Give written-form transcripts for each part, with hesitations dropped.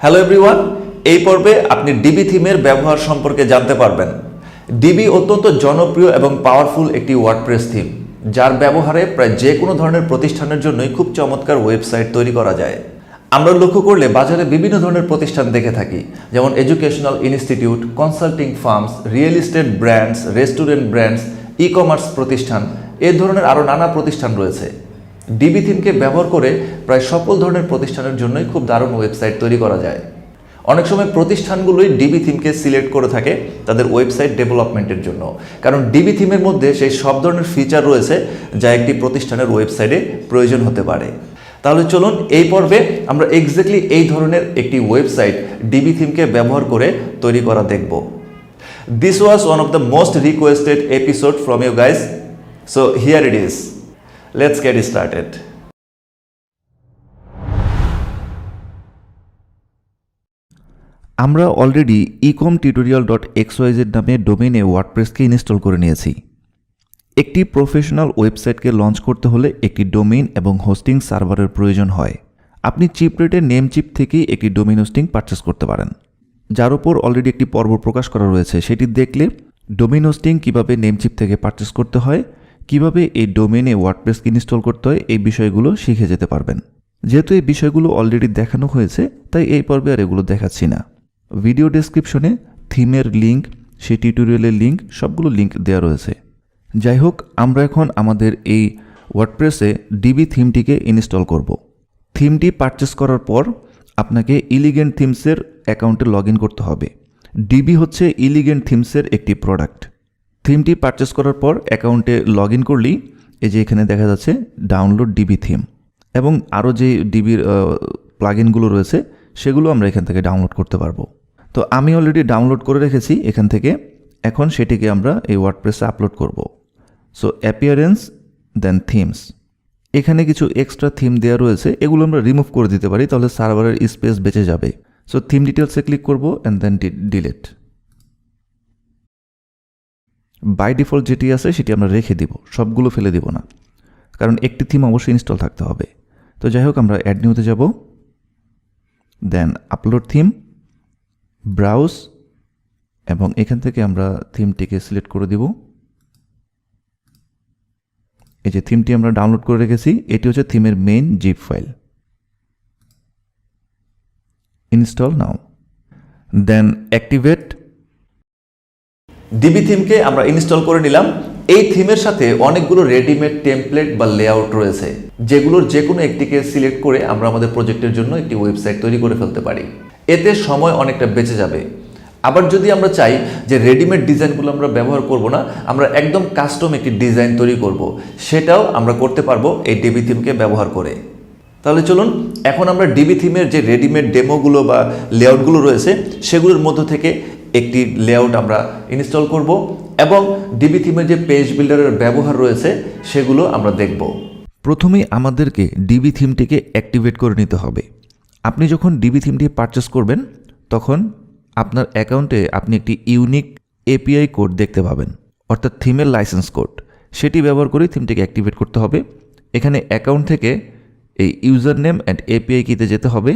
Hello everyone, এই পর্বে আপনি ডিবি থিমের ব্যবহার সম্পর্কে জানতে পারবেন। ডিবি অত্যন্ত জনপ্রিয় এবং পাওয়ারফুল একটি ওয়ার্ডপ্রেস থিম, যার ব্যবহারে প্রায় যে কোনো ধরনের প্রতিষ্ঠানের জন্যই খুব চমৎকার ওয়েবসাইট তৈরি করা যায়। আমরা লক্ষ্য করলে বাজারে বিভিন্ন ধরনের প্রতিষ্ঠান দেখে থাকি, যেমন educational institute, consulting firms, real estate brands, restaurant brands, e commerce প্রতিষ্ঠান, এ ধরনের আরও নানা প্রতিষ্ঠান রয়েছে। ডিবি থিমকে ব্যবহার করে প্রায় সকল ধরনের প্রতিষ্ঠানের জন্যই খুব দারুণ ওয়েবসাইট তৈরি করা যায়। অনেক সময় প্রতিষ্ঠানগুলোই ডিবি থিমকে সিলেক্ট করে থাকে তাদের ওয়েবসাইট ডেভেলপমেন্টের জন্য, কারণ ডিবি থিমের মধ্যে সেই সব ধরনের ফিচার রয়েছে যা একটি প্রতিষ্ঠানের ওয়েবসাইটে প্রয়োজন হতে পারে। তাহলে চলুন এই পর্বে আমরা এক্স্যাক্টলি এই ধরনের একটি ওয়েবসাইট ডিবি থিমকে ব্যবহার করে তৈরি করা দেখব। This was one of the most requested episode from you guys, so here it is. Let's get started. আমরা অলরেডি ecomtutorial.xyz নামে ডোমেইনে ওয়ার্ডপ্রেসকে ইনস্টল করে নিয়েছি। একটি প্রফেশনাল ওয়েবসাইটকে লঞ্চ করতে হলে একটি ডোমেইন এবং হোস্টিং সার্ভারের প্রয়োজন হয়। আপনি চিপ রেটের নেম চিপ থেকেই একটি ডোমেইন হোস্টিং পারচেস করতে পারেন, যার উপর অলরেডি একটি পর্ব প্রকাশ করা রয়েছে। সেটি দেখলে ডোমেইন হোস্টিং কীভাবে নেম চিপ থেকে পারচেস করতে হয়, কিভাবে এই ডোমেইনে ওয়ার্ডপ্রেসকে ইনস্টল করতে হয়, এই বিষয়গুলো শিখে যেতে পারবেন। যেহেতু এই বিষয়গুলো অলরেডি দেখানো হয়েছে, তাই এই পর্বে আর এগুলো দেখাচ্ছি না। ভিডিও ডেসক্রিপশনে থিমের লিঙ্ক, সেই টিউটোরিয়ালের লিঙ্ক, সবগুলো লিঙ্ক দেওয়া রয়েছে। যাই হোক, আমরা এখন আমাদের এই ওয়ার্ডপ্রেসে ডিবি থিমটিকে ইনস্টল করব। থিমটি পারচেস করার পর আপনাকে ইলিগেন্ট থিমসের অ্যাকাউন্টে লগ ইন করতে হবে। ডিবি হচ্ছে ইলিগেন্ট থিমসের একটি প্রোডাক্ট। থিমটি পারচেস করার পর অ্যাকাউন্টে লগ ইন করলেই এই যে এখানে দেখা যাচ্ছে ডাউনলোড ডিবি থিম, এবং আরও যে ডিবির প্লাগইনগুলো রয়েছে সেগুলো আমরা এখান থেকে ডাউনলোড করতে পারবো। তো আমি অলরেডি ডাউনলোড করে রেখেছি এখান থেকে। এখন সেটিকে আমরা এই ওয়ার্ডপ্রেসে আপলোড করব। সো অ্যাপিয়ারেন্স, দেন থিমস, এখানে কিছু এক্সট্রা থিম দেওয়া রয়েছে, এগুলো আমরা রিমুভ করে দিতে পারি, তাহলে সার্ভারের স্পেস বেঁচে যাবে। সো থিম ডিটেলসে ক্লিক করব and then delete. By default যেটি আছে সেটি আমরা রেখে দিব, সবগুলো ফেলে দিব না, কারণ একটি থিম অবশ্যই ইনস্টল থাকতে হবে। তো যাই হোক, আমরা অ্যাড নিউতে যাব, দেন আপলোড থিম, ব্রাউজ, এবং এখান থেকে আমরা থিমটিকে সিলেক্ট করে দিব। এই যে থিমটি আমরা ডাউনলোড করে রেখেছি, এটি হচ্ছে থিমের main zip file. Install now, then activate. DB থিমকে আমরা ইনস্টল করে নিলাম। এই থিমের সাথে অনেকগুলো রেডিমেড টেমপ্লেট বা লেআউট রয়েছে, যেগুলোর যে কোনো একটিকে সিলেক্ট করে আমরা আমাদের প্রজেক্টের জন্য একটি ওয়েবসাইট তৈরি করে ফেলতে পারি। এতে সময় অনেকটা বেঁচে যাবে। আবার যদি আমরা চাই যে রেডিমেড ডিজাইনগুলো আমরা ব্যবহার করব না, আমরা একদম কাস্টম একটি ডিজাইন তৈরি করব, সেটাও আমরা করতে পারবো এই ডিবি থিমকে ব্যবহার করে। তাহলে চলুন এখন আমরা ডিবি থিমের যে রেডিমেড ডেমোগুলো বা লেআউটগুলো রয়েছে সেগুলোর মধ্য থেকে একটি লেআউট আমরা ইনস্টল করব, এবং ডিবি থিমের যে পেজ বিল্ডারের ব্যবহার রয়েছে সেগুলো আমরা দেখব। প্রথমেই আমাদেরকে ডিবি থিমটিকে অ্যাক্টিভেট করে নিতে হবে। আপনি যখন ডিবি থিমটি পারচেস করবেন, তখন আপনার অ্যাকাউন্টে আপনি একটি ইউনিক এপিআই কোড দেখতে পাবেন, অর্থাৎ থিমের লাইসেন্স কোড। সেটি ব্যবহার করে থিমটিকে অ্যাক্টিভেট করতে হবে। এখানে অ্যাকাউন্ট থেকে এই ইউজার নেম অ্যান্ড এপিআই কিতে যেতে হবে।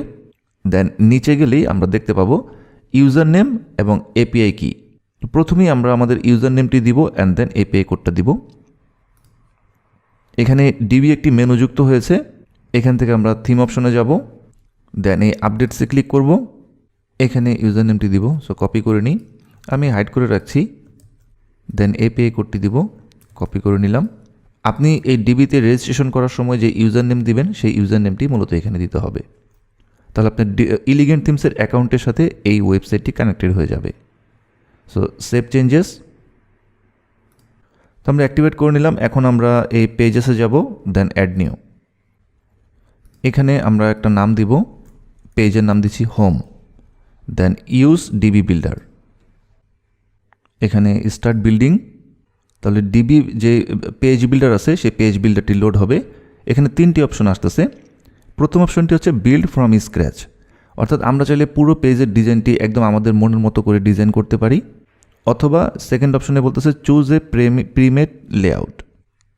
দেন নিচে গেলেই আমরা দেখতে পাবো ইউজার নেম এবং এপিআই কি। প্রথমেই আমরা আমাদের ইউজার নেমটি দিব অ্যান্ড দেন এপিআই কোডটা দিব। এখানে ডিবি একটি মেনু যুক্ত হয়েছে, এখান থেকে আমরা থিম অপশনে যাব, দেন এই আপডেটসে ক্লিক করব, এখানে ইউজার নেমটি দিব। সো কপি করে নিই, আমি হাইড করে রাখছি। দেন এপিআই কোডটি দিব, কপি করে নিলাম। আপনি এই ডিবিতে রেজিস্ট্রেশন করার সময় যে ইউজার নেম দিবেন, সেই ইউজার নেমটি মূলত এখানে দিতে হবে। তাহলে আপনার ইলিগেন্ট থিমসের অ্যাকাউন্টের সাথে এই ওয়েবসাইটটি কানেক্টেড হয়ে যাবে। সো সেভ চেঞ্জেস, তো আমরা অ্যাক্টিভেট করে নিলাম। এখন আমরা এই পেজেসে যাব, দেন অ্যাড নিউ। এখানে আমরা একটা নাম দিব, পেজের নাম দিচ্ছি home, then use DB builder. এখানে স্টার্ট বিল্ডিং, তাহলে ডিবি যে পেজ বিল্ডার আছে সেই পেজ বিল্ডারটি লোড হবে। এখানে তিনটি অপশন আসতেছে। প্রথম অপশনটি হচ্ছে বিল্ড ফ্রম স্ক্র্যাচ, অর্থাৎ আমরা চাইলে পুরো পেজের ডিজাইনটি একদম আমাদের মনের মতো করে ডিজাইন করতে পারি। অথবা সেকেন্ড অপশনে বলতেছে চুজ এ প্রিমেড লেআউট।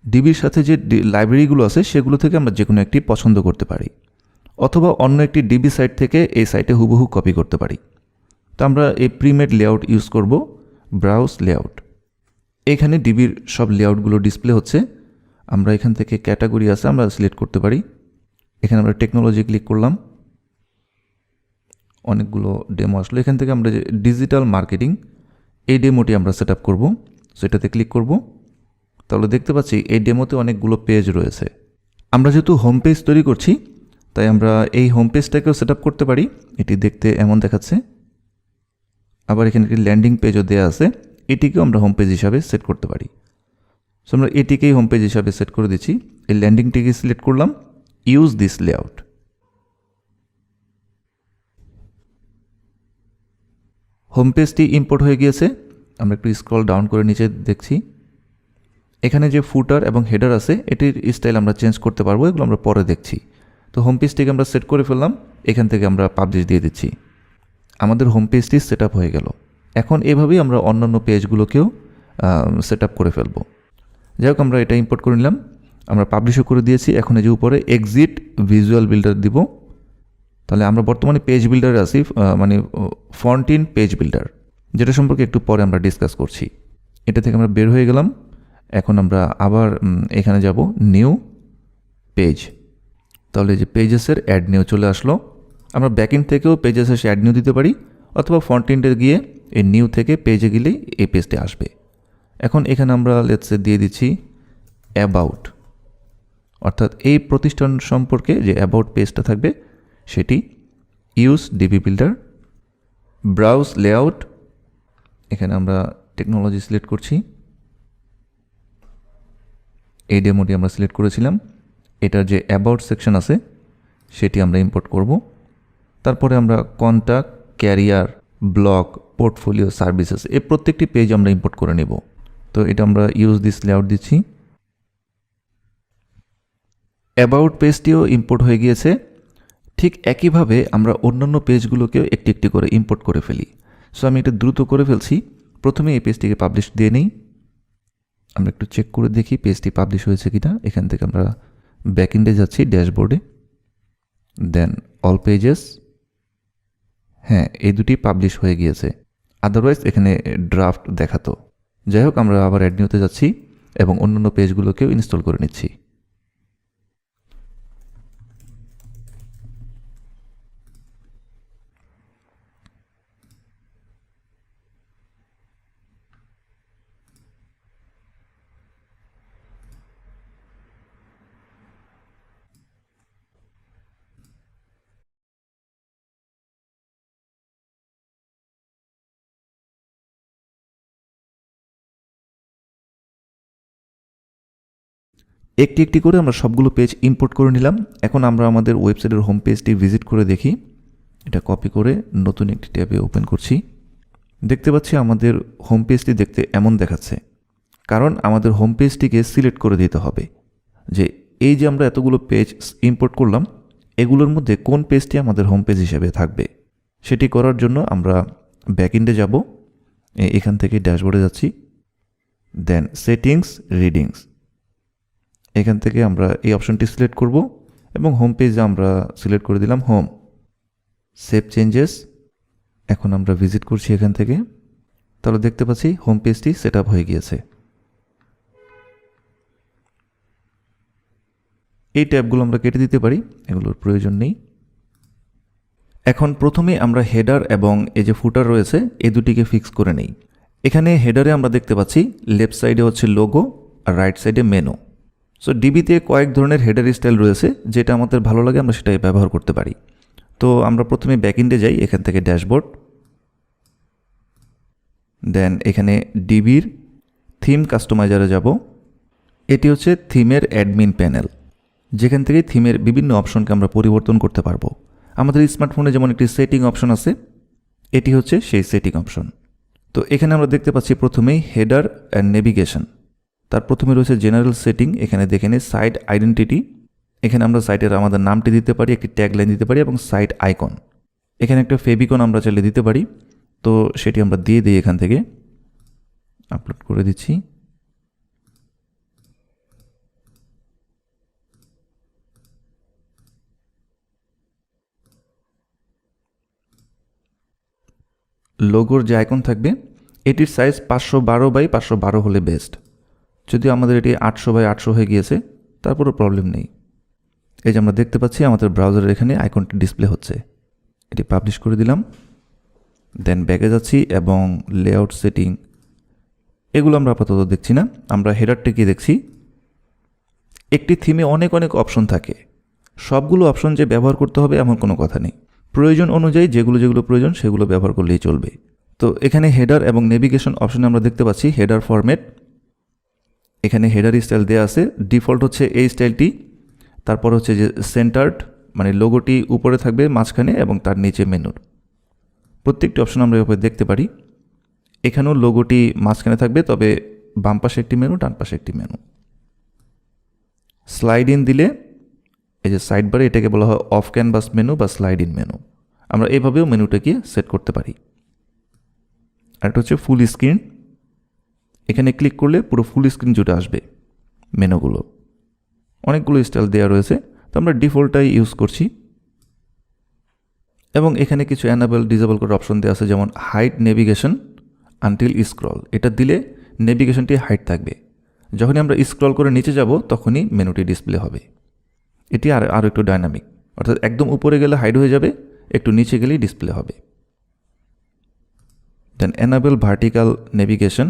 ডিবির সাথে যে লাইব্রেরিগুলো আছে সেগুলো থেকে আমরা যে কোনো একটি পছন্দ করতে পারি। অথবা অন্য একটি ডিবি সাইট থেকে এই সাইটে হুবহু কপি করতে পারি। তো আমরা এই প্রিমেড লেআউট ইউজ করব, ব্রাউজ লেআউট। এখানে ডিবির সব লেআউটগুলো ডিসপ্লে হচ্ছে। আমরা এখান থেকে ক্যাটাগরি আছে, আমরা সিলেক্ট করতে পারি। এখানে আমরা টেকনোলজি ক্লিক করলাম, অনেকগুলো ডেমো আসলো। এখান থেকে আমরা যে ডিজিটাল মার্কেটিং, এই ডেমোটি আমরা সেট আপ করবো, সেটাতে ক্লিক করব। তাহলে দেখতে পাচ্ছি এই ডেমোতে অনেকগুলো পেজ রয়েছে। আমরা যেহেতু হোম পেজ তৈরি করছি, তাই আমরা এই হোম পেজটাকেও সেট আপ করতে পারি। এটি দেখতে এমন দেখাচ্ছে। আবার এখানে একটি ল্যান্ডিং পেজও দেওয়া আছে, এটিকেও আমরা হোম পেজ হিসাবে সেট করতে পারি। সো আমরা এটিকেই হোম পেজ হিসাবে সেট করে দিচ্ছি। এই ল্যান্ডিংটিকে সিলেক্ট করলাম, ইউজ দিস লেআউট। হোম পেজটি ইম্পোর্ট হয়ে গিয়েছে। আমরা একটু স্ক্রল ডাউন করে নিচে দেখছি, এখানে যে ফুটার এবং হেডার আছে এটির স্টাইল আমরা চেঞ্জ করতে পারবো, এগুলো আমরা পরে দেখছি। তো হোম পেজটিকে আমরা সেট করে ফেললাম, এখান থেকে আমরা পাবলিশ দিয়ে দিচ্ছি। আমাদের হোম পেজটি সেট আপ হয়ে গেল। এখন এভাবেই আমরা অন্যান্য পেজগুলোকেও সেট আপ করে ফেলবো। যাই হোক, আমরা এটা ইম্পোর্ট করে নিলাম, আমরা পাবলিশও করে দিয়েছি। এখন এই যে উপরে এক্সিট ভিজুয়াল বিল্ডার দিব। তাহলে আমরা বর্তমানে পেজ বিল্ডারে আছি, মানে ফন্ট ইন পেজ বিল্ডার, যেটা সম্পর্কে একটু পরে আমরা ডিসকাস করছি। এটা থেকে আমরা বের হয়ে গেলাম। এখন আমরা আবার এখানে যাব, নিউ পেজ। তাহলে যে পেজেসের অ্যাড নিউ চলে আসলো। আমরা ব্যাকএন্ড থেকেও পেজেসের অ্যাড নিউ দিতে পারি, অথবা ফ্রন্ট এন্ডে গিয়ে এই নিউ থেকে পেজে গেলেই এই পেজটি আসবে। এখন এখানে আমরা লেটসে দিয়ে দিচ্ছি অ্যাবাউট, অর্থাৎ এই প্রতিষ্ঠান সম্পর্কে যে অ্যাবাউট পেজটা থাকবে সেটি। Use DB builder, browse layout. এখানে আমরা টেকনোলজি সিলেক্ট করছি, এই ডেমোটি আমরা সিলেক্ট করেছিলাম। এটার যে অ্যাবাউট সেকশন আছে সেটি আমরা ইম্পোর্ট করব। তারপরে আমরা contact, career, blog, portfolio, services, এই প্রত্যেকটি পেজ আমরা ইম্পোর্ট করে নেব। তো এটা আমরা ইউজ দিস লেআউট দিচ্ছি। অ্যাবাউট পেজটিও ইম্পোর্ট হয়ে গিয়েছে। ঠিক একইভাবে আমরা অন্যান্য পেজগুলোকেও একটি একটি করে ইম্পোর্ট করে ফেলি। সো আমি এটা দ্রুত করে ফেলছি। প্রথমে এই পেজটিকে পাবলিশ দিয়ে নেই। আমরা একটু চেক করে দেখি পেজটি পাবলিশ হয়েছে কিনা। এখান থেকে আমরা ব্যাকএন্ডে যাচ্ছি, ড্যাশবোর্ডে, দেন অল পেজেস। হ্যাঁ, এই দুটি পাবলিশ হয়ে গিয়েছে, আদারওয়াইজ এখানে ড্রাফট দেখাতো। যাই হোক, আমরা আবার অ্যাড নিউতে যাচ্ছি এবং অন্যান্য পেজগুলোকেও ইনস্টল করে নিচ্ছি। একটি একটি করে আমরা সবগুলো পেজ ইম্পোর্ট করে নিলাম। এখন আমরা আমাদের ওয়েবসাইটের হোম পেজটি ভিজিট করে দেখি। এটা কপি করে নতুন একটি ট্যাবে ওপেন করছি। দেখতে পাচ্ছি আমাদের হোম পেজটি দেখতে এমন দেখাচ্ছে, কারণ আমাদের হোম পেজটিকে সিলেক্ট করে দিতে হবে যে এই যে আমরা এতগুলো পেজ ইম্পোর্ট করলাম, এগুলোর মধ্যে কোন পেজটি আমাদের হোম পেজ হিসেবে থাকবে। সেটি করার জন্য আমরা ব্যাকএন্ডে যাব, এখান থেকে ড্যাশবোর্ডে যাচ্ছি, দেন সেটিংস, রিডিংস। এখান থেকে আমরা এই অপশনটি সিলেক্ট করব এবং হোম পেজে আমরা সিলেক্ট করে দিলাম হোম। Save changes. এখন আমরা ভিজিট করছি এখান থেকে। তাহলে দেখতে পাচ্ছি হোম পেজটি সেট আপ হয়ে গিয়েছে। এই ট্যাবগুলো আমরা কেটে দিতে পারি, এগুলোর প্রয়োজন নেই। এখন প্রথমে আমরা হেডার এবং এই যে ফুটার রয়েছে এই দুটিকে ফিক্স করে নেই। এখানে হেডারে আমরা দেখতে পাচ্ছি লেফট সাইডে হচ্ছে লোগো আর রাইট সাইডে মেনু। সো ডিবিতে কয়েক ধরনের হেডার স্টাইল রয়েছে, যেটা আমাদের ভালো লাগে আমরা সেটাই ব্যবহার করতে পারি। তো আমরা প্রথমে ব্যাকএন্ডে যাই, এখান থেকে ড্যাশবোর্ড, দেন এখানে ডিবির থিম কাস্টমাইজারে যাব। এটি হচ্ছে থিমের অ্যাডমিন প্যানেল, যেখান থেকে থিমের বিভিন্ন অপশনকে আমরা পরিবর্তন করতে পারবো। আমাদের স্মার্টফোনে যেমন একটি সেটিং অপশন আছে, এটি হচ্ছে সেই সেটিং অপশন। তো এখানে আমরা দেখতে পাচ্ছি প্রথমেই হেডার অ্যান্ড নেভিগেশন। তার প্রথমে রয়েছে জেনারেল সেটিং, এখানে দেখে নিই সাইট আইডেন্টিটি। এখানে আমরা সাইটের আমাদের নামটি দিতে পারি, একটি ট্যাগলাইন দিতে পারি এবং সাইট আইকন। এখানে একটা ফেভিকন আমরা চাইলে দিতে পারি, তো সেটি আমরা দিয়ে দিই। এখান থেকে আপলোড করে দিচ্ছি। লোগোর যে আইকন থাকবে এটির সাইজ 512 হলে বেস্ট। যদিও আমাদের এটি 800 হয়ে গিয়েছে, তারপরও প্রবলেম নেই। এই যে আমরা দেখতে পাচ্ছি আমাদের ব্রাউজারের এখানে আইকনটি ডিসপ্লে হচ্ছে। এটি পাবলিশ করে দিলাম, দেন ব্যাকে যাচ্ছি এবং লেআউট সেটিং এগুলো আমরা আপাতত দেখছি না, আমরা হেডারটি গিয়ে দেখছি। একটি থিমে অনেক অপশন থাকে, সবগুলো অপশন যে ব্যবহার করতে হবে এমন কোনো কথা নেই। প্রয়োজন অনুযায়ী যেগুলো প্রয়োজন সেগুলো ব্যবহার করলেই চলবে। তো এখানে হেডার এবং নেভিগেশন অপশনে আমরা দেখতে পাচ্ছি হেডার ফরম্যাট। এখানে হেডার স্টাইল দেওয়া আছে, ডিফল্ট হচ্ছে এই স্টাইলটি। তারপর হচ্ছে যে সেন্টার্ড, মানে লোগোটি উপরে থাকবে মাঝখানে এবং তার নিচে মেনুর। প্রত্যেকটি অপশন আমরা এভাবে দেখতে পারি। এখানেও লোগোটি মাঝখানে থাকবে, তবে বাম পাশে একটি মেনু, ডান পাশে একটি মেনু। স্লাইড ইন দিলে এই যে সাইড বারে, এটাকে বলা হয় অফ ক্যানভাস মেনু বা স্লাইড ইন মেনু। আমরা এভাবেও মেনুটাকে সেট করতে পারি। আরেকটা হচ্ছে ফুল স্ক্রিন। এখানে ক্লিক করলে পুরো ফুল স্ক্রিন জুড়ে আসবে মেনুগুলো। অনেকগুলো স্টাইল দেওয়া রয়েছে, তো আমরা ডিফল্টটাই ইউজ করছি। এবং এখানে কিছু অ্যানাবেল ডিসেবল করার অপশন দেওয়া আছে, যেমন হাইড নেভিগেশন আনটিল স্ক্রল। এটা দিলে নেভিগেশনটি হাইড থাকবে, যখনই আমরা স্ক্রল করে নিচে যাব তখনই মেনুটি ডিসপ্লে হবে। এটি আরও একটু ডাইনামিক, অর্থাৎ একদম উপরে গেলে হাইড হয়ে যাবে, একটু নিচে গেলেই ডিসপ্লে হবে। দেন এনাবেল ভার্টিক্যাল নেভিগেশন,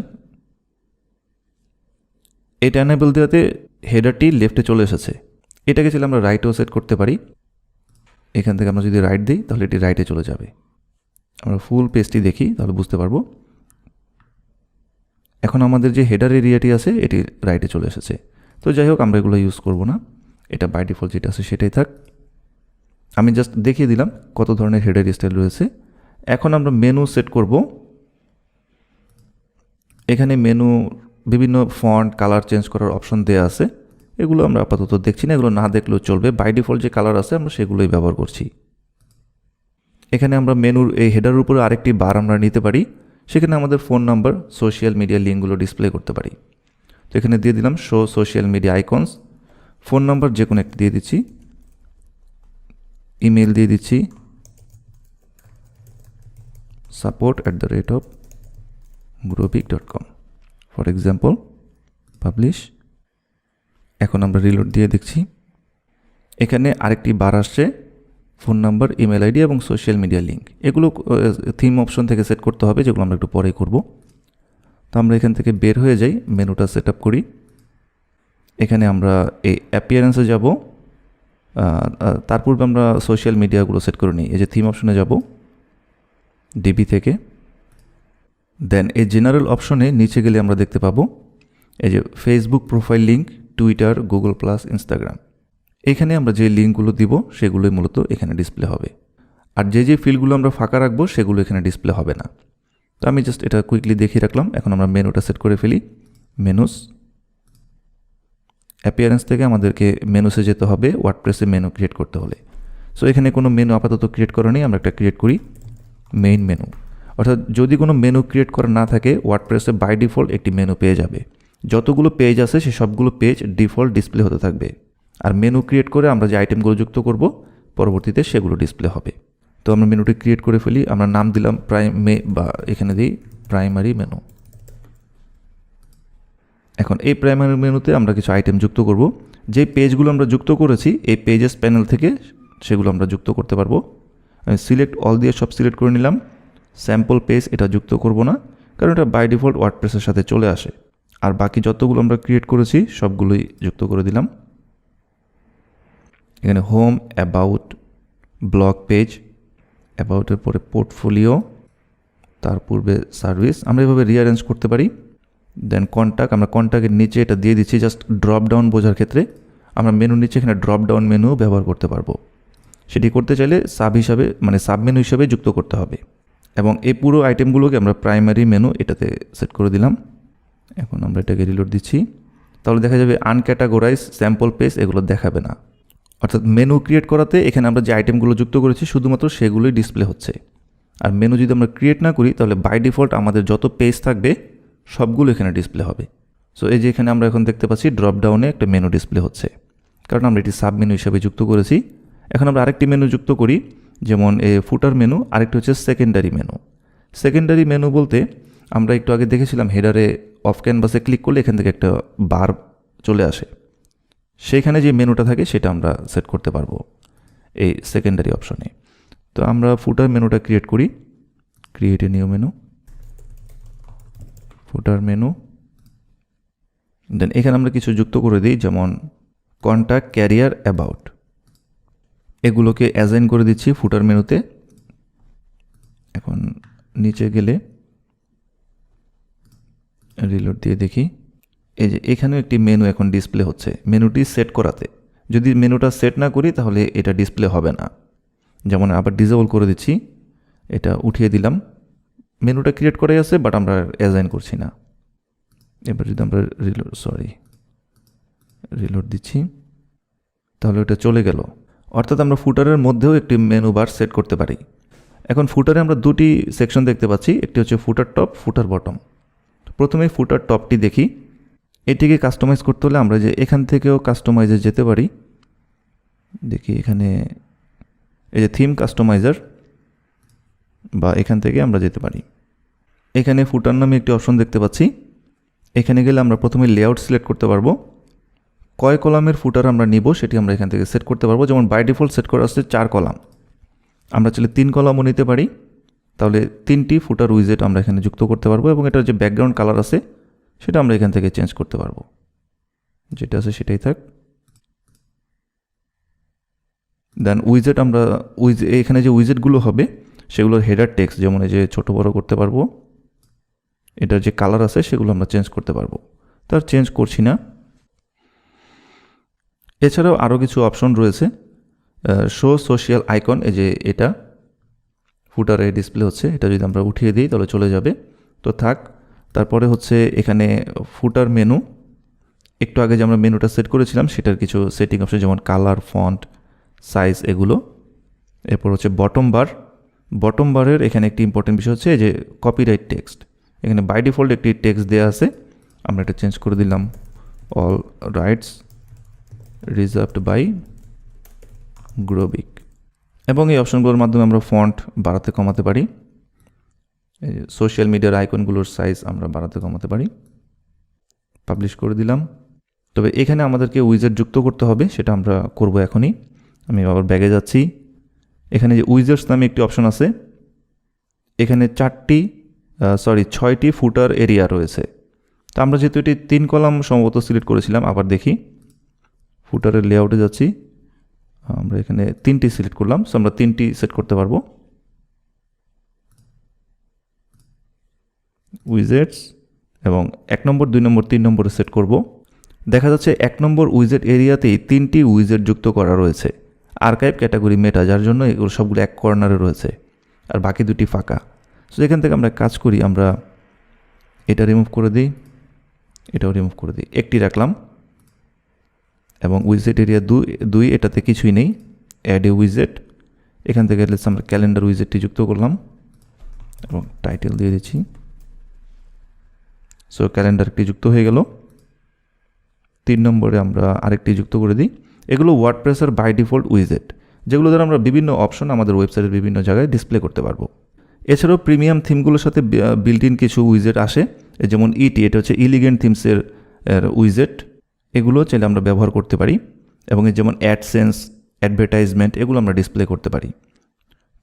এটা এনাবেল দেওয়াতে হেডারটি লেফটে চলে এসেছে। এটাকে চাইলে আমরা রাইটেও সেট করতে পারি। এখান থেকে আমরা যদি রাইট দিই তাহলে এটি রাইটে চলে যাবে। আমরা ফুল পেজটি দেখি তাহলে বুঝতে পারবো। এখন আমাদের যে হেডার এরিয়াটি আছে এটি রাইটে চলে এসেছে। তো যাই হোক, আমরা এগুলো ইউজ করব না, এটা বাই ডিফল্ট যেটা আছে সেটাই থাক। আমি জাস্ট দেখিয়ে দিলাম কত ধরনের হেডার স্টাইল রয়েছে। এখন আমরা মেনু সেট করব। এখানে মেনু বিভিন্ন ফন্ট কালার চেঞ্জ করার অপশন দেওয়া আছে, এগুলো আমরা আপাতত দেখছি না, এগুলো না দেখলেও চলবে। বাই ডিফল্ট যে কালার আছে আমরা সেগুলোই ব্যবহার করছি। এখানে আমরা মেনুর এই হেডারের উপরে আরেকটি বার আমরা নিতে পারি, সেখানে আমাদের ফোন নাম্বার, সোশ্যাল মিডিয়া লিঙ্কগুলো ডিসপ্লে করতে পারি। তো এখানে দিয়ে দিলাম show social media icons. Phone number যে কোনো একটি দিয়ে দিচ্ছি, ইমেল দিয়ে দিচ্ছি support@grobic.com ফর এক্সাম্পল, পাবলিশ। এখন আমরা রিলোড দিয়ে দেখছি, এখানে আরেকটি বার আসছে, ফোন নাম্বার, ইমেল আইডি এবং সোশ্যাল মিডিয়া লিঙ্ক। এগুলো থিম অপশন থেকে সেট করতে হবে, যেগুলো আমরা একটু পরে করব। তো আমরা এখান থেকে বের হয়ে যাই, মেনুটা সেট আপ করি। এখানে আমরা এই অ্যাপিয়ারেন্সে যাব, তার পূর্বে আমরা সোশ্যাল মিডিয়াগুলো সেট করে নিই। এই যে থিম অপশনে যাব ডিবি থেকে, দেন এই জেনারেল অপশনে নিচে গেলে আমরা দেখতে পাবো এই যে Facebook profile link, Twitter, Google plus, Instagram. এখানে আমরা যে লিঙ্কগুলো দিব সেগুলোই মূলত এখানে ডিসপ্লে হবে। আর যে ফিল্ডগুলো আমরা ফাঁকা রাখবো সেগুলো এখানে ডিসপ্লে হবে না। তো আমি জাস্ট এটা কুইকলি দেখিয়ে রাখলাম। এখন আমরা মেনুটা সেট করে ফেলি। মেনুস, অ্যাপিয়ারেন্স থেকে আমাদেরকে মেনুসে যেতে হবে ওয়ার্ডপ্রেসে মেনু ক্রিয়েট করতে হলে। সো এখানে কোনো মেনু আপাতত ক্রিয়েট করা নেই, আমরা একটা ক্রিয়েট করি মেইন মেনু। অর্থাৎ যদি কোনো মেনু ক্রিয়েট করা না থাকে ওয়ার্ডপ্রেসে বাই ডিফল্ট একটি মেনু পেয়ে যাবে। যতগুলো পেজ আছে সে সবগুলো পেজ ডিফল্ট ডিসপ্লে হতে থাকবে। আর মেনু ক্রিয়েট করে আমরা যে আইটেমগুলো যুক্ত করব পরবর্তীতে সেগুলো ডিসপ্লে হবে। তো আমরা মেনুটি ক্রিয়েট করে ফেলি। আমরা নাম দিলাম বা এখানে দিই প্রাইমারি মেনু। এখন এই প্রাইমারি মেনুতে আমরা কিছু আইটেম যুক্ত করব। যে পেজগুলো আমরা যুক্ত করেছি এই পেজেস প্যানেল থেকে সেগুলো আমরা যুক্ত করতে পারবো। আমি সিলেক্ট অল দিয়ে সব সিলেক্ট করে নিলাম। স্যাম্পল পেজ এটা যুক্ত করব না, কারণ এটা বাই ডিফল্ট ওয়ার্ডপ্রেসের সাথে চলে আসে। আর বাকি যতগুলো আমরা ক্রিয়েট করেছি সবগুলোই যুক্ত করে দিলাম। এখানে হোম, অ্যাবাউট, ব্লগ পেজ, অ্যাবাউটের পরে পোর্টফোলিও, তার পূর্বে সার্ভিস। আমরা এভাবে রিঅ্যারেঞ্জ করতে পারি। দেন কন্ট্যাক্ট, আমরা কন্ট্যাক্টের নিচে এটা দিয়ে দিচ্ছি জাস্ট ড্রপ ডাউন বোঝার ক্ষেত্রে। আমরা মেনুর নিচে এখানে ড্রপ ডাউন মেনু ব্যবহার করতে পারবো। সেটি করতে চাইলে সাব মেনু হিসাবে যুক্ত করতে হবে। এবং এই পুরো আইটেমগুলোকে আমরা প্রাইমারি মেনু এটাতে সেট করে দিলাম। এখন আমরা এটাকে রিলোড দিচ্ছি, তাহলে দেখা যাবে আনক্যাটাগোরাইজ, স্যাম্পল পেজ এগুলো দেখাবে না। অর্থাৎ মেনু ক্রিয়েট করাতে এখানে আমরা যে আইটেমগুলো যুক্ত করেছি শুধুমাত্র সেগুলোই ডিসপ্লে হচ্ছে। আর মেনু যদি আমরা ক্রিয়েট না করি তাহলে বাই ডিফল্ট আমাদের যত পেজ থাকবে সবগুলো এখানে ডিসপ্লে হবে। সো এই যে এখানে আমরা এখন দেখতে পাচ্ছি ড্রপ ডাউনে একটা মেনু ডিসপ্লে হচ্ছে, কারণ আমরা এটি সাব মেনু হিসাবে যুক্ত করেছি। এখন আমরা আরেকটি মেনু যুক্ত করি, যেমন ফুটার মেনু, আরেকটি হচ্ছে সেকেন্ডারি মেনু। সেকেন্ডারি মেনু বলতে আমরা একটু আগে দেখেছিলাম হেডারে অফ ক্যানভাসে ক্লিক করলে এখান থেকে একটা বার চলে আসে, সেইখানে যে মেনুটা থাকে সেটা আমরা সেট করতে পারবো এই সেকেন্ডারি অপশনে। তো আমরা ফুটার মেনুটা ক্রিয়েট করি, create a new menu, footer menu. Then এখানে আমরা কিছু যুক্ত করে দিই, যেমন কন্ট্যাক্ট, ক্যারিয়ার, অ্যাবাউট, এগুলোকে অ্যাসাইন করে দিচ্ছি ফুটার মেনুতে। এখন নিচে গেলে রিলোড দিয়ে দেখি, এই যে এখানেও একটি মেনু এখন ডিসপ্লে হচ্ছে মেনুটি সেট করাতে। যদি মেনুটা সেট না করি তাহলে এটা ডিসপ্লে হবে না। যেমন আবার ডিসেবল করে দিচ্ছি, এটা উঠিয়ে দিলাম, মেনুটা ক্রিয়েট করাই আছে বাট আমরা অ্যাসাইন করছি না। এবার যদি আমরা রিলোড দিচ্ছি তাহলে ওটা চলে গেল। অর্থাৎ আমরা ফুটারের মধ্যেও একটি মেনু বার সেট করতে পারি। এখন ফুটারে আমরা দুটি সেকশন দেখতে পাচ্ছি, একটি হচ্ছে ফুটার টপ, ফুটার বটম। প্রথমে ফুটার টপটি দেখি। এটিকে কাস্টমাইজ করতে হলে আমরা যে এখান থেকেও কাস্টমাইজে যেতে পারি। দেখি এখানে এই যে থিম কাস্টমাইজার, বা এখান থেকে আমরা যেতে পারি। এখানে ফুটার নামে একটি অপশন দেখতে পাচ্ছি। এখানে গেলে আমরা প্রথমে লেআউট সিলেক্ট করতে পারবো। কয় কলামের ফুটার আমরা নিব সেটি আমরা এখান থেকে সেট করতে পারবো। যেমন বাই ডিফল্ট সেট করা আছে 4 কলাম, আমরা চাইলে 3 কলামও নিতে পারি। তাহলে 3টি ফুটার উইজেট আমরা এখানে যুক্ত করতে পারবো, এবং এটার যে ব্যাকগ্রাউন্ড কালার আছে সেটা আমরা এখান থেকে চেঞ্জ করতে পারবো, যেটা আছে সেটাই থাক। দেন উইজেট আমরা এখানে যে উইজেটগুলো হবে সেগুলোর হেডার টেক্সট, যেমন এই যে ছোট বড় করতে পারবো। এটার যে কালার আছে সেগুলো আমরা চেঞ্জ করতে পারবো, তার চেঞ্জ করছি না। এছাড়াও আরও কিছু অপশন রয়েছে। শো সোশিয়াল আইকন, এই যে এটা ফুটারে ডিসপ্লে হচ্ছে, এটা যদি আমরা উঠিয়ে দিই তাহলে চলে যাবে, তো থাক। তারপরে হচ্ছে এখানে ফুটার মেনু, একটু আগে যে আমরা মেনুটা সেট করেছিলাম সেটার কিছু সেটিং অপশন, যেমন কালার, ফন্ট, সাইজ, এগুলো। এরপর হচ্ছে বটম বার। বটম বারের এখানে একটি ইম্পর্টেন্ট বিষয় হচ্ছে যে কপিরাইট টেক্সট। এখানে বাই ডিফল্ট একটি টেক্সট দেওয়া আছে, আমরা এটা চেঞ্জ করে দিলাম অল রাইটস রিজার্ভড বাই গ্রোবিক। এবং এই অপশনগুলোর মাধ্যমে আমরা ফন্ট বাড়াতে কমাতে পারি। সোশ্যাল মিডিয়ার আইকনগুলোর সাইজ আমরা বাড়াতে কমাতে পারি। পাবলিশ করে দিলাম। তবে এখানে আমাদেরকে উইজেট যুক্ত করতে হবে, সেটা আমরা করব এখনই। আমি আবার ব্যাগে যাচ্ছি। এখানে যে উইজেটস নামে একটি অপশন আছে, এখানে 6টি ফুটার এরিয়া রয়েছে। তো আমরা যেহেতু এটি 3 কলাম সম্ভবত সিলেক্ট করেছিলাম, আবার দেখি ফুটারের লেআউটে যাচ্ছি, আমরা এখানে 3টি সিলেক্ট করলাম, সো আমরা 3টি সেট করতে পারবো। উইজেটস এবং 1 নম্বর, 2 নম্বর, 3 নম্বরে সেট করব। দেখা যাচ্ছে 1 নম্বর উইজেট এরিয়াতেই 3টি উইজেট যুক্ত করা রয়েছে। আর্কাইভ, ক্যাটাগরি, মেটা, যার জন্য এগুলো সবগুলো এক কর্নারে রয়েছে, আর বাকি 2টি ফাঁকা। সো এখান থেকে আমরা কাজ করি, আমরা এটা রিমুভ করে দিই, এটাও রিমুভ করে দিই, একটি রাখলাম। এবং উইজেট এরিয়া 2, এটাতে কিছুই নেই, অ্যাড এ উইজেট। এখান থেকে আমরা ক্যালেন্ডার উইজেটটি যুক্ত করলাম এবং টাইটেল দিয়ে দিচ্ছি। সো ক্যালেন্ডারটি যুক্ত হয়ে গেল। 3 নম্বরে আমরা আরেকটি যুক্ত করে দিই। এগুলো ওয়ার্ডপ্রেসের বাই ডিফল্ট উইজেট, যেগুলো দ্বারা আমরা বিভিন্ন অপশন আমাদের ওয়েবসাইটের বিভিন্ন জায়গায় ডিসপ্লে করতে পারবো। এছাড়াও প্রিমিয়াম থিমগুলোর সাথে বিল্ট ইন কিছু উইজেট আসে, যেমন এটা হচ্ছে ইলিগেন্ট থিমসের উইজেট। এগুলো চাইলে আমরা ব্যবহার করতে পারি, এবং যেমন অ্যাডসেন্স, অ্যাডভার্টাইজমেন্ট, এগুলো আমরা ডিসপ্লে করতে পারি।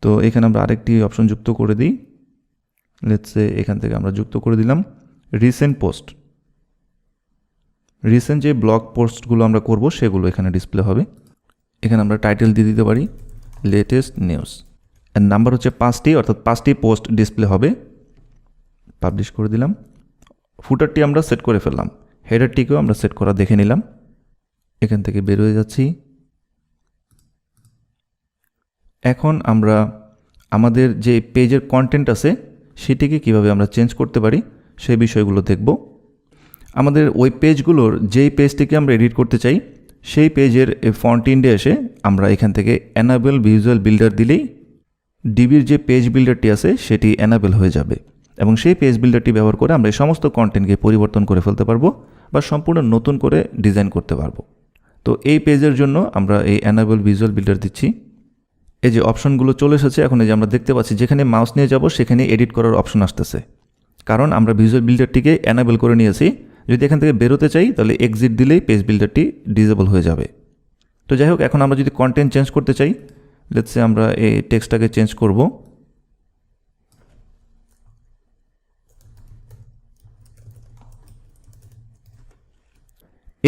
তো এখানে আমরা আরেকটি অপশন যুক্ত করে দিই। লেটস সে এখান থেকে আমরা যুক্ত করে দিলাম রিসেন্ট পোস্ট। রিসেন্ট যে ব্লগ পোস্টগুলো আমরা করব সেগুলো এখানে ডিসপ্লে হবে। এখানে আমরা টাইটেল দিয়ে দিতে পারি লেটেস্ট নিউজ, এর নাম্বার হচ্ছে 5টি, অর্থাৎ 5টি পোস্ট ডিসপ্লে হবে। পাবলিশ করে দিলাম। ফুটারটি আমরা সেট করে ফেললাম, হেডারটিকেও আমরা সেট করা দেখে নিলাম। এখান থেকে বের হয়ে যাচ্ছি। এখন আমরা আমাদের যে পেজের কন্টেন্ট আছে সেটিকে কিভাবে আমরা চেঞ্জ করতে পারি সেই বিষয়গুলো দেখব। আমাদের ওই পেজগুলোর যেই পেজটিকে আমরা এডিট করতে চাই সেই পেজের ফন্ট ইন্ডে এসে আমরা এখান থেকে এনাবেল ভিজুয়াল বিল্ডার দিলেই ডিবির যে পেজ বিল্ডারটি আছে সেটি এনাবেল হয়ে যাবে, এবং সেই পেজ বিল্ডারটি ব্যবহার করে আমরা এই সমস্ত কন্টেন্টকে পরিবর্তন করে ফেলতে পারবো বা সম্পূর্ণ নতুন করে ডিজাইন করতে পারবো। তো এই পেজের জন্য আমরা এই এনাবেল ভিজুয়াল বিল্ডার দিচ্ছি। এই যে অপশনগুলো চলে এসেছে, এখন এই যে আমরা দেখতে পাচ্ছি যেখানে মাউস নিয়ে যাব সেখানে এডিট করার অপশন আসতেছে, কারণ আমরা ভিজুয়াল বিল্ডারটিকে অ্যানেবল করে নিয়েছি। যদি এখান থেকে বেরোতে চাই তাহলে এক্সিট দিলেই পেজ বিল্ডারটি ডিসেবল হয়ে যাবে। তো যাই হোক, এখন আমরা যদি কন্টেন্ট চেঞ্জ করতে চাই, লেটস সে আমরা এই টেক্সটটাকে চেঞ্জ করব।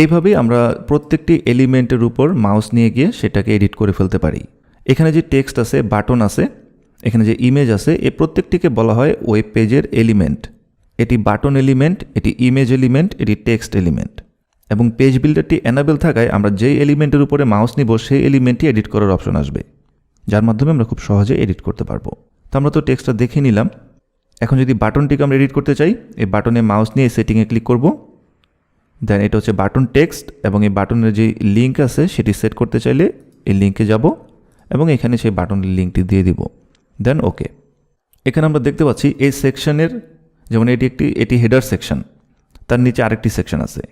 এইভাবেই আমরা প্রত্যেকটি এলিমেন্টের উপর মাউস নিয়ে গিয়ে সেটাকে এডিট করে ফেলতে পারি। এখানে যে টেক্সট আছে, বাটন আছে, এখানে যে ইমেজ আছে, এই প্রত্যেকটিকে বলা হয় ওয়েব পেজের এলিমেন্ট। এটি বাটন এলিমেন্ট, এটি ইমেজ এলিমেন্ট, এটি টেক্সট এলিমেন্ট। এবং পেজ বিল্ডারটি এনাবেল থাকায় আমরা যেই এলিমেন্টের উপরে মাউস নিব সেই এলিমেন্টটি এডিট করার অপশন আসবে, যার মাধ্যমে আমরা খুব সহজে এডিট করতে পারবো। তো আমরা তো টেক্সটটা দেখে নিলাম। এখন যদি বাটনটিকে আমরা এডিট করতে চাই, এই বাটনে মাউস নিয়ে সেটিংয়ে ক্লিক করব। দেন এটা হচ্ছে বাটন টেক্সট, এবং এই বাটনের যে লিঙ্ক আছে সেটি সেট করতে চাইলে এই লিঙ্কে যাব এবং এখানে সেই বাটনের লিঙ্কটি দিয়ে দিব। দেন ওকে। এখানে আমরা দেখতে পাচ্ছি এই সেকশনের, যেমন এটি হেডার সেকশন, তার নিচে আরেকটি সেকশন আছে।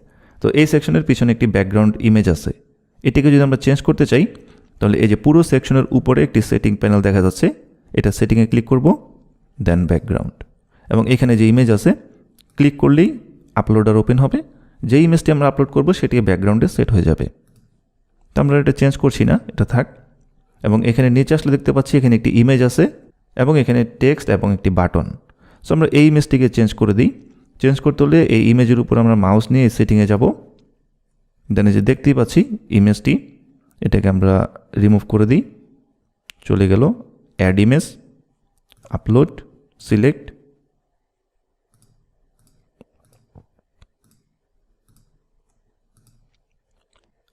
তো এই সেকশনের পিছনে একটি ব্যাকগ্রাউন্ড ইমেজ আছে। এটিকে যদি আমরা চেঞ্জ করতে চাই তাহলে এই যে পুরো সেকশনের উপরে একটি সেটিং প্যানেল দেখা যাচ্ছে, এটা সেটিংয়ে ক্লিক করব, দেন ব্যাকগ্রাউন্ড, এবং এখানে যে ইমেজ আছে ক্লিক করলেই আপলোডার ওপেন হবে। যে ইমেজটি আমরা আপলোড করব সেটি ব্যাকগ্রাউন্ডে সেট হয়ে যাবে। তো আমরা এটা চেঞ্জ করছি না, এটা থাক। এবং এখানে নিচে আসলে দেখতে পাচ্ছি এখানে একটি ইমেজ আছে এবং এখানে টেক্সট এবং একটি বাটন। সো আমরা এই ইমেজটিকে চেঞ্জ করে দিই। চেঞ্জ করতে হলে এই ইমেজের উপর আমরা মাউস নিয়ে সেটিংয়ে যাব। দেন এই যে দেখতেই পাচ্ছি ইমেজটি, এটাকে আমরা রিমুভ করে দিই। চলে গেল অ্যাড ইমেজ, আপলোড, সিলেক্ট।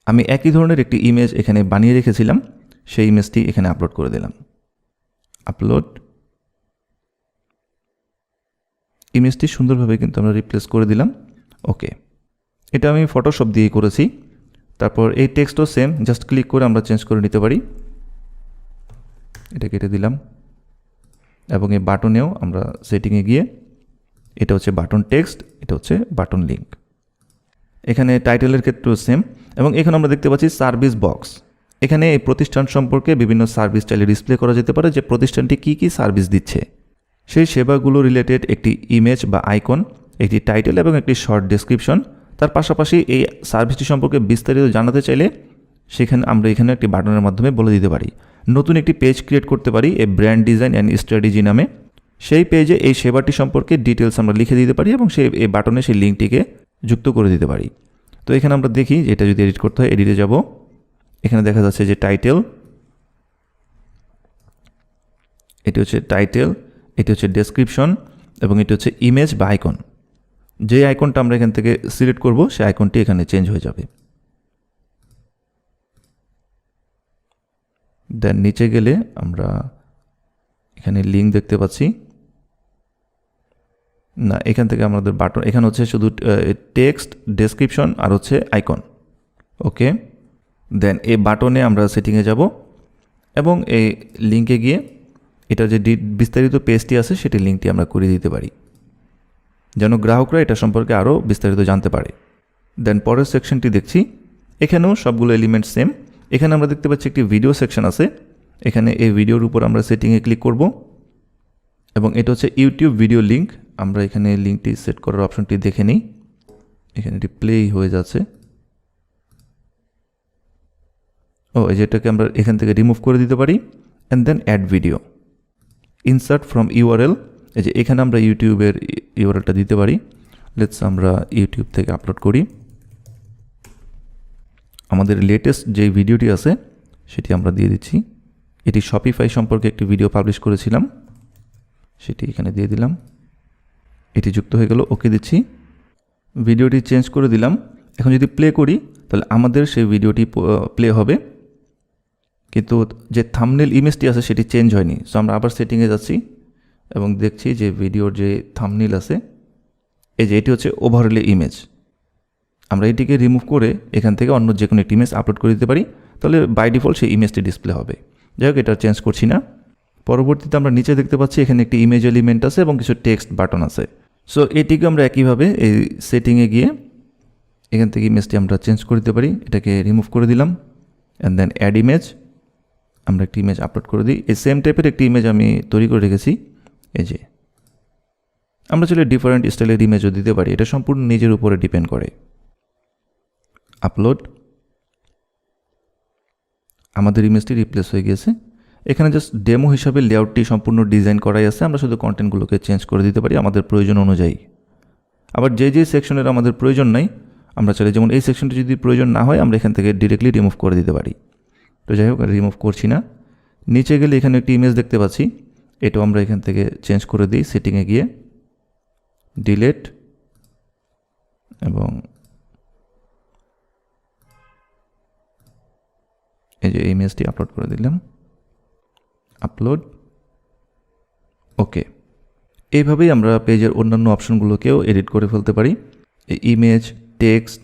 আমি একই ধরনের একটি ইমেজ এখানে বানিয়ে রেখেছিলাম, সেই ইমেজটি এখানে আপলোড করে দিলাম। আপলোড, ইমেজটি সুন্দরভাবে কিন্তু আমরা রিপ্লেস করে দিলাম। ওকে, এটা আমি ফটোশপ দিয়ে করেছি। তারপর এই টেক্সটও সেম, জাস্ট ক্লিক করে আমরা চেঞ্জ করে নিতে পারি। এটা কেটে দিলাম। এবং এই বাটনেও আমরা সেটিংয়ে গিয়ে, এটা হচ্ছে বাটন টেক্সট, এটা হচ্ছে বাটন লিঙ্ক। এখানে টাইটেলের ক্ষেত্রেও সেম। এবং এখানে আমরা দেখতে পাচ্ছি সার্ভিস বক্স। এখানে এই প্রতিষ্ঠান সম্পর্কে বিভিন্ন সার্ভিস চাইলে ডিসপ্লে করা যেতে পারে, যে প্রতিষ্ঠানটি কী কী সার্ভিস দিচ্ছে সেই সেবাগুলো রিলেটেড একটি ইমেজ বা আইকন, একটি টাইটেল এবং একটি শর্ট ডেসক্রিপশন। তার পাশাপাশি এই সার্ভিসটি সম্পর্কে বিস্তারিত জানাতে চাইলে সেখানে আমরা এখানে একটি বাটনের মাধ্যমে বলে দিতে পারি। নতুন একটি পেজ ক্রিয়েট করতে পারি এই ব্র্যান্ড ডিজাইন অ্যান্ড স্ট্র্যাটেজি নামে। সেই পেজে এই সেবাটি সম্পর্কে ডিটেলস আমরা লিখে দিতে পারি এবং এই বাটনে সেই লিঙ্কটিকে যুক্ত করে দিতে পারি। তো এখানে আমরা দেখি যে এটা যদি এডিট করতে হয়, এডিটে যাব। এখানে দেখা যাচ্ছে যে টাইটেল, এটি হচ্ছে টাইটেল, এটি হচ্ছে ডেসক্রিপশন এবং এটি হচ্ছে ইমেজ বা আইকন। যে আইকনটা আমরা এখান থেকে সিলেক্ট করব সেই আইকনটি এখানে চেঞ্জ হয়ে যাবে। দেন নিচে গেলে আমরা এখানে লিঙ্ক দেখতে পাচ্ছি না, এখান থেকে আমাদের বাটন, এখানে হচ্ছে শুধু টেক্সট, ডেসক্রিপশন আর হচ্ছে আইকন। ওকে, দেন এই বাটনে আমরা সেটিংয়ে যাব এবং এই লিঙ্কে গিয়ে এটা যে বিস্তারিত পেজটি আছে সেটি লিঙ্কটি আমরা করে দিতে পারি, যেন গ্রাহকরা এটা সম্পর্কে আরও বিস্তারিত জানতে পারে। দেন পরের সেকশনটি দেখছি, এখানেও সবগুলো এলিমেন্ট সেম। এখানে আমরা দেখতে পাচ্ছি একটি ভিডিও সেকশন আছে। এখানে এই ভিডিওর উপর আমরা সেটিংয়ে ক্লিক করব এবং এটা হচ্ছে ইউটিউব ভিডিও লিঙ্ক। আমরা এখানে লিঙ্কটি সেট করার অপশনটি দেখে নিই। এখানে এটি প্লে হয়ে যাচ্ছে। এই যেটাকে আমরা এখান থেকে রিমুভ করে দিতে পারি। And then add video, insert from URL. এই যে এখানে আমরা ইউটিউবের ইউআরএলটা দিতে পারি। লেটস আমরা ইউটিউব থেকে আপলোড করি। আমাদের লেটেস্ট যে ভিডিওটি আছে সেটি আমরা দিয়ে দিচ্ছি। এটি শপিফাই সম্পর্কে একটি ভিডিও পাবলিশ করেছিলাম, সেটি এখানে দিয়ে দিলাম। এটি যুক্ত হয়ে গেল, ওকে দিচ্ছি। ভিডিওটি চেঞ্জ করে দিলাম। এখন যদি প্লে করি তাহলে আমাদের সেই ভিডিওটি প্লে হবে, কিন্তু যে থাম্বনেল ইমেজটি আছে সেটি চেঞ্জ হয়নি। সো আমরা আবার সেটিংয়ে যাচ্ছি এবং দেখছি যে ভিডিওর যে থাম্বনেল আছে, এই যে এটি হচ্ছে ওভারলে ইমেজ। আমরা এটিকে রিমুভ করে এখান থেকে অন্য যে কোনো একটি ইমেজ আপলোড করে দিতে পারি, তাহলে বাই ডিফল্ট সেই ইমেজটি ডিসপ্লে হবে। যাই হোক, এটা চেঞ্জ করছি না। পরবর্তীতে আমরা নিচে দেখতে পাচ্ছি এখানে একটি ইমেজ এলিমেন্ট আছে এবং কিছু টেক্সট বাটন আছে। সো এটিকে আমরা একইভাবে এই সেটিংয়ে গিয়ে এখান থেকে ইমেজটি আমরা চেঞ্জ করে দিতে পারি। এটাকে রিমুভ করে দিলাম অ্যান্ড দেন অ্যাড ইমেজ। আমরা একটি ইমেজ আপলোড করে দিই। এই সেম টাইপের একটি ইমেজ আমি তৈরি করে রেখেছি। এই যে আমরা চাইলে ডিফারেন্ট স্টাইলের ইমেজও দিতে পারি, এটা সম্পূর্ণ নিজের উপরে ডিপেন্ড করে। আপলোড, আমাদের ইমেজটি রিপ্লেস হয়ে গিয়েছে। এখানে জাস্ট ডেমো হিসাবে লেআউটটি সম্পূর্ণ ডিজাইন করাই আছে, আমরা শুধু কন্টেন্টগুলোকে চেঞ্জ করে দিতে পারি আমাদের প্রয়োজন অনুযায়ী। আবার যে সেকশনের আমাদের প্রয়োজন নাই, আমরা চাইলে যেমন এই সেকশনটি যদি প্রয়োজন না হয় আমরা এখান থেকে ডিরেক্টলি রিমুভ করে দিতে পারি। তো যাই হোক, রিমুভ করছি না। নিচে গেলে এখানে একটি ইমেজ দেখতে পাচ্ছি, এটাও আমরা এখান থেকে চেঞ্জ করে দিই। সেটিংয়ে গিয়ে ডিলেট এবং এই যে ইমেজটি আপলোড করে দিলাম। আপলোড, ওকে। এইভাবেই আমরা পেজের অন্যান্য অপশনগুলোকেও এডিট করে ফেলতে পারি। এই ইমেজ, টেক্সট,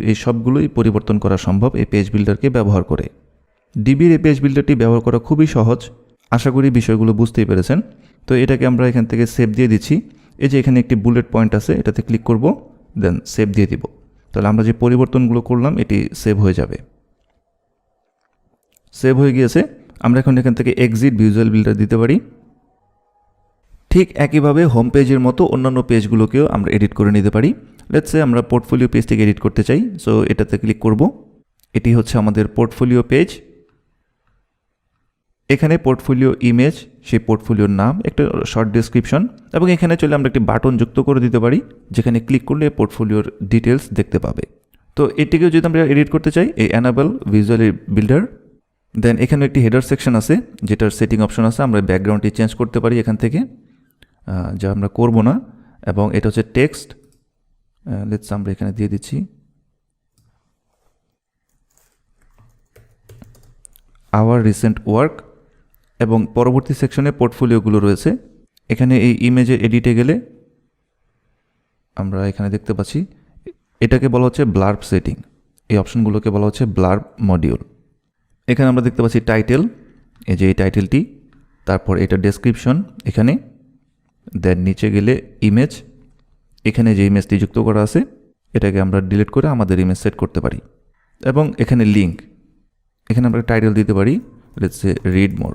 এই সবগুলোই পরিবর্তন করা সম্ভব এই পেজ বিল্ডারকে ব্যবহার করে। ডিবির এই পেজ বিল্ডারটি ব্যবহার করা খুবই সহজ। আশা করি বিষয়গুলো বুঝতেই পেরেছেন। তো এটাকে আমরা এখান থেকে সেভ দিয়ে দিচ্ছি। এই যে এখানে একটি বুলেট পয়েন্ট আছে, এটাতে ক্লিক করব, দেন সেভ দিয়ে দিব। তাহলে আমরা যে পরিবর্তনগুলো করলাম এটি সেভ হয়ে যাবে। সেভ হয়ে গিয়েছে। আমরা এখন এখান থেকে এক্সিট ভিজুয়াল বিল্ডার দিতে পারি। ঠিক একইভাবে হোম পেজের মতো অন্যান্য পেজগুলোকেও আমরা এডিট করে নিতে পারি। লেটস সে আমরা পোর্টফোলিও পেজটিকে এডিট করতে চাই, সো এটাতে ক্লিক করব। এটি হচ্ছে আমাদের পোর্টফোলিও পেজ। এখানে পোর্টফোলিও ইমেজ, সেই পোর্টফোলিওর নাম, একটা শর্ট ডেসক্রিপশন, এবং এখানে চলে আমরা একটি বাটন যুক্ত করে দিতে পারি, যেখানে ক্লিক করলে পোর্টফোলিওর ডিটেলস দেখতে পাবে। তো এটিকেও যদি আমরা এডিট করতে চাই, এই অ্যানাবল ভিজুয়াল বিল্ডার, দেন এখানে একটি হেডার সেকশন আছে যেটার সেটিং অপশন আছে, আমরা ব্যাকগ্রাউন্ডটি চেঞ্জ করতে পারি এখান থেকে, যা আমরা করব না। এবং এটা হচ্ছে টেক্সট, লেটস আমরা এখানে দিয়ে দিচ্ছি আওয়ার রিসেন্ট ওয়ার্ক, এবং পরবর্তী সেকশনে পোর্টফোলিওগুলো রয়েছে। এখানে এই ইমেজের এডিটে গেলে আমরা এখানে দেখতে পাচ্ছি এটাকে বলা হচ্ছে ব্লার্ব সেটিং, এই অপশনগুলোকে বলা হচ্ছে ব্লার্ব মডিউল। এখানে আমরা দেখতে পাচ্ছি টাইটেল, এই যে এই টাইটেলটি, তারপর এটা ডেসক্রিপশন এখানে, দেন নিচে গেলে ইমেজ, এখানে যে ইমেজটি যুক্ত করা আছে এটাকে আমরা ডিলিট করে আমাদের ইমেজ সেট করতে পারি। এবং এখানে লিঙ্ক, এখানে আমরা টাইটেল দিতে পারি লেটস সে রিড মোর,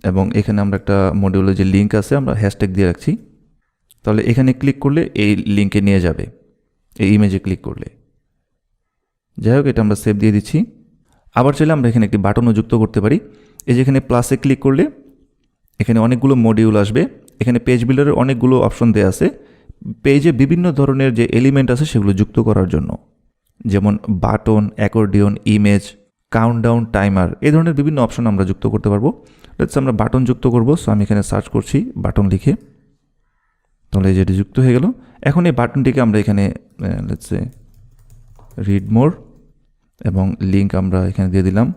এবং এখানে আমরা একটা মডিউলের যে লিঙ্ক আছে আমরা হ্যাশট্যাগ দিয়ে রাখছি। তাহলে এখানে ক্লিক করলে এই লিঙ্কে নিয়ে যাবে, এই ইমেজে ক্লিক করলে। যাই হোক, এটা আমরা সেভ দিয়ে দিচ্ছি। আবার চাইলে আমরা এখানে একটি বাটনও যুক্ত করতে পারি। এই যেখানে প্লাসে ক্লিক করলে এখানে অনেকগুলো মডিউল আসবে। এখানে পেজ বিল্ডারের অনেকগুলো অপশন দেওয়া আছে পেজে বিভিন্ন ধরনের যে এলিমেন্ট আছে সেগুলো যুক্ত করার জন্য, যেমন button, accordion, image, countdown, timer, এই ধরনের বিভিন্ন অপশন আমরা যুক্ত করতে পারবো। লেটস আমরা বাটন যুক্ত করব, সো আমি এখানে সার্চ করছি বাটন লিখে, তাহলে যেটি যুক্ত হয়ে গেল। এখন এই বাটনটিকে আমরা এখানে লেটস সে রিড মোর, এবং লিঙ্ক আমরা এখানে দিয়ে দিলাম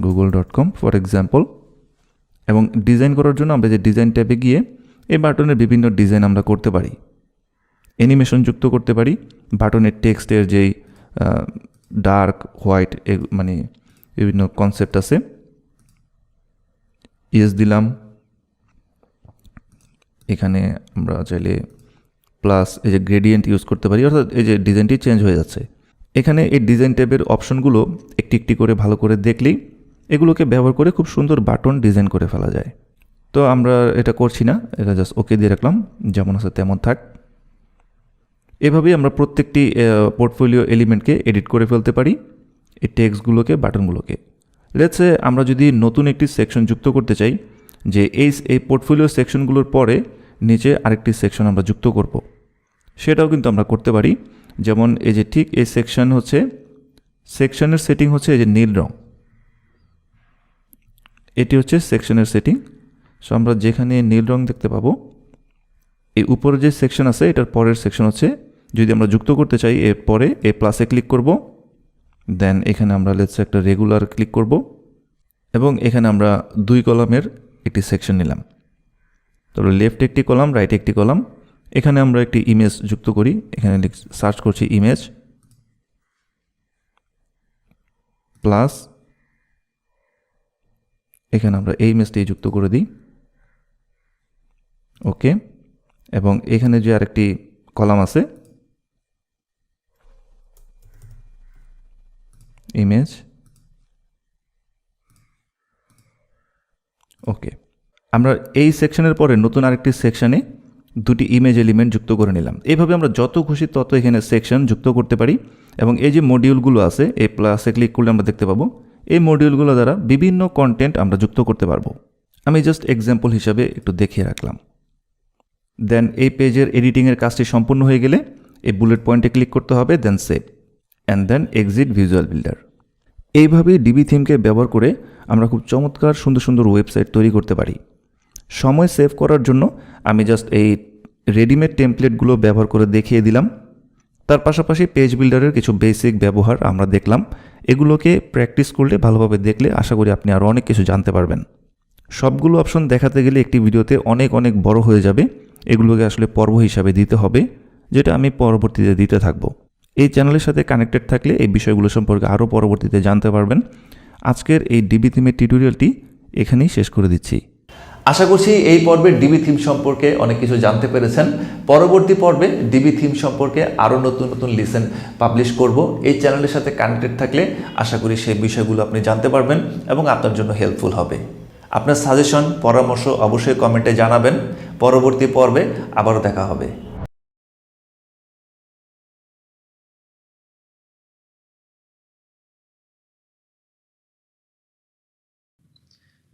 google.com ফর এক্সাম্পল। এবং ডিজাইন করার জন্য আমরা যে ডিজাইন ট্যাবে গিয়ে এই বাটনের বিভিন্ন ডিজাইন আমরা করতে পারি, অ্যানিমেশন যুক্ত করতে পারি। বাটনের টেক্সটের যেই ডার্ক, হোয়াইট, মানে বিভিন্ন কনসেপ্ট আছে, ইয়েস দিলাম। এখানে আমরা চাইলে প্লাস এই যে গ্রেডিয়েন্ট ইউজ করতে পারি, অর্থাৎ এই যে ডিজাইনটি চেঞ্জ হয়ে যাচ্ছে। এখানে এই ডিজাইন ট্যাবের অপশনগুলো একটি একটি করে ভালো করে দেখলেই এগুলোকে ব্যবহার করে খুব সুন্দর বাটন ডিজাইন করে ফেলা যায়। তো আমরা এটা করছি না, এটা জাস্ট ওকে দিয়ে রাখলাম, যেমন আছে তেমন থাক। এভাবেই আমরা প্রত্যেকটি পোর্টফোলিও এলিমেন্টকে এডিট করে ফেলতে পারি, এই টেক্সটগুলোকে, বাটনগুলোকে। লেটস সে আমরা যদি নতুন একটি সেকশন যুক্ত করতে চাই, যে এই পোর্টফোলিও সেকশনগুলোর পরে নিচে আরেকটি সেকশন আমরা যুক্ত করব, সেটাও কিন্তু আমরা করতে পারি। যেমন এই যে ঠিক এই সেকশন হচ্ছে, সেকশনের সেটিং হচ্ছে এই যে নীল রং, এটি হচ্ছে সেকশনের সেটিং। সো আমরা যেখানে নীল রং দেখতে পাবো, এই উপরে যে সেকশন আছে এটার পরের সেকশন হচ্ছে, যদি আমরা যুক্ত করতে চাই এর পরে এই প্লাসে ক্লিক করব, দেন এখানে আমরা লেটস একটা রেগুলার ক্লিক করব, এবং এখানে আমরা 2 কলামের একটি সেকশন নিলাম। তারপরে লেফটে একটি কলাম, রাইটে একটি কলাম। এখানে আমরা একটি ইমেজ যুক্ত করি, এখানে সার্চ করছি ইমেজ, প্লাস এখানে আমরা এই ইমেজটি যুক্ত করে দিই, ওকে। এবং এখানে যে আরেকটি কলাম আছে ইমেজ, ওকে। আমরা এই সেকশনের পরে নতুন আরেকটি সেকশনে দুটি ইমেজ এলিমেন্ট যুক্ত করে নিলাম। এইভাবে আমরা যত খুশি তত এখানে সেকশন যুক্ত করতে পারি এবং এই যে মডিউলগুলো আছে এই প্লাসে ক্লিক করলে আমরা দেখতে পাবো এই মডিউলগুলো দ্বারা বিভিন্ন কন্টেন্ট আমরা যুক্ত করতে পারবো। আমি জাস্ট এক্সাম্পল হিসাবে একটু দেখিয়ে রাখলাম। দেন এই পেজের এডিটিংয়ের কাজটি সম্পূর্ণ হয়ে গেলে এই বুলেট পয়েন্টে ক্লিক করতে হবে, then save and then exit visual builder. এইভাবেই ডিবি থিমকে ব্যবহার করে আমরা খুব চমৎকার সুন্দর সুন্দর ওয়েবসাইট তৈরি করতে পারি। সময় সেভ করার জন্য আমি জাস্ট এই রেডিমেড টেমপ্লেটগুলো ব্যবহার করে দেখিয়ে দিলাম। তার পাশাপাশি পেজ বিল্ডারের কিছু বেসিক ব্যবহার আমরা দেখলাম। এগুলোকে প্র্যাকটিস করলে ভালোভাবে দেখলে আশা করি আপনি আরও অনেক কিছু জানতে পারবেন। সবগুলো অপশন দেখাতে গেলে একটি ভিডিওতে অনেক অনেক বড় হয়ে যাবে। এগুলোকে আসলে পর্ব হিসাবে দিতে হবে, যেটা আমি পরবর্তীতে দিতে থাকব। এই চ্যানেলের সাথে কানেক্টেড থাকলে এই বিষয়গুলো সম্পর্কে আরও পরবর্তীতে জানতে পারবেন। আজকের এই ডিবি থিমের টিউটোরিয়ালটি এখানেই শেষ করে দিচ্ছি। আশা করছি এই পর্বে ডিবি থিম সম্পর্কে অনেক কিছু জানতে পেরেছেন। পরবর্তী পর্বে ডিবি থিম সম্পর্কে আরও নতুন নতুন লিসেন পাবলিশ করব। এই চ্যানেলের সাথে কানেক্টেড থাকলে আশা করি সেই বিষয়গুলো আপনি জানতে পারবেন এবং আপনার জন্য হেল্পফুল হবে। আপনার সাজেশন, পরামর্শ অবশ্যই কমেন্টে জানাবেন। পরবর্তী পর্বে আবারও দেখা হবে।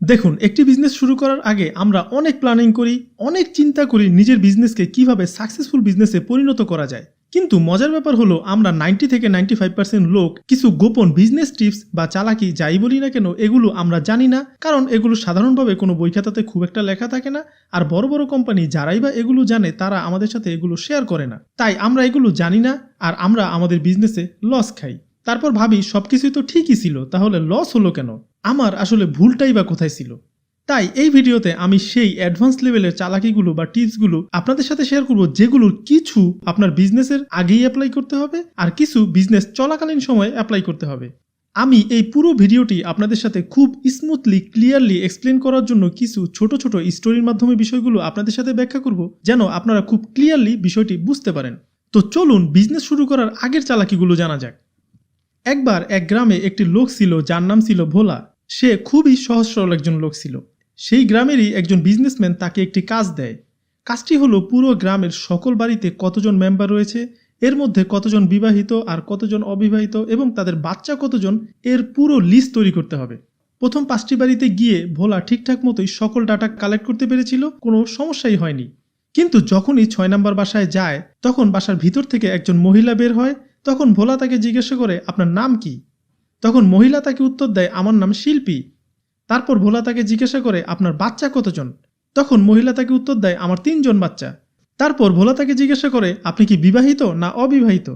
দেখুন, একটি বিজনেস শুরু করার আগে আমরা অনেক প্ল্যানিং করি, অনেক চিন্তা করি নিজের বিজনেসকে কিভাবে সাকসেসফুল বিজনেসে পরিণত করা যায়। কিন্তু মজার ব্যাপার হলো আমরা 90 থেকে 95% লোক কিছু গোপন বিজনেস টিপস বা চালাকি যাই বলি না কেন এগুলো আমরা জানি না, কারণ এগুলো সাধারণভাবে কোনো বই খাতাতে খুব একটা লেখা থাকে না। আর বড় বড় কোম্পানি যারাই বা এগুলো জানে তারা আমাদের সাথে এগুলো শেয়ার করে না, তাই আমরা এগুলো জানি না আর আমরা আমাদের বিজনেসে লস খাই। তারপর ভাবি সবকিছুই তো ঠিকই ছিল, তাহলে লস হলো কেন? আমার আসলে ভুলটাই বা কোথায় ছিল? তাই এই ভিডিওতে আমি সেই অ্যাডভান্স লেভেলের চালাকিগুলো বা টিপসগুলো আপনাদের সাথে শেয়ার করব, যেগুলোর কিছু আপনার বিজনেসের আগেই অ্যাপ্লাই করতে হবে আর কিছু বিজনেস চলাকালীন সময়ে অ্যাপ্লাই করতে হবে। আমি এই পুরো ভিডিওটি আপনাদের সাথে খুব স্মুথলি ক্লিয়ারলি এক্সপ্লেন করার জন্য কিছু ছোট ছোট স্টোরির মাধ্যমে বিষয়গুলো আপনাদের সাথে ব্যাখ্যা করব, যেন আপনারা খুব ক্লিয়ারলি বিষয়টি বুঝতে পারেন। তো চলুন বিজনেস শুরু করার আগের চালাকিগুলো জানা যাক। একবার এক গ্রামে একটি লোক ছিল যার নাম ছিল ভোলা। সে খুবই সহজ সরল একজন লোক ছিল। সেই গ্রামেরই একজন বিজনেসম্যান তাকে একটি কাজ দেয়। কাজটি হলো পুরো গ্রামের সকল বাড়িতে কতজন মেম্বার রয়েছে, এর মধ্যে কতজন বিবাহিত আর কতজন অবিবাহিত এবং তাদের বাচ্চা কতজন, এর পুরো লিস্ট তৈরি করতে হবে। প্রথম 5টি বাড়িতে গিয়ে ভোলা ঠিকঠাক মতোই সকল ডাটা কালেক্ট করতে পেরেছিল, কোনো সমস্যাই হয়নি। কিন্তু যখনই 6 নম্বর বাসায় যায় তখন বাসার ভিতর থেকে একজন মহিলা বের হয়। তখন ভোলা তাকে জিজ্ঞাসা করে, আপনার নাম কি? তখন মহিলা তাকে উত্তর দেয়, আমার নাম শিল্পী। তারপর ভোলা তাকে জিজ্ঞাসা করে, আপনার বাচ্চা কতজন? তখন মহিলা তাকে উত্তর দেয়, আমার 3 জন বাচ্চা। তারপর ভোলা তাকে জিজ্ঞাসা করে, আপনি কি বিবাহিত না অবিবাহিত?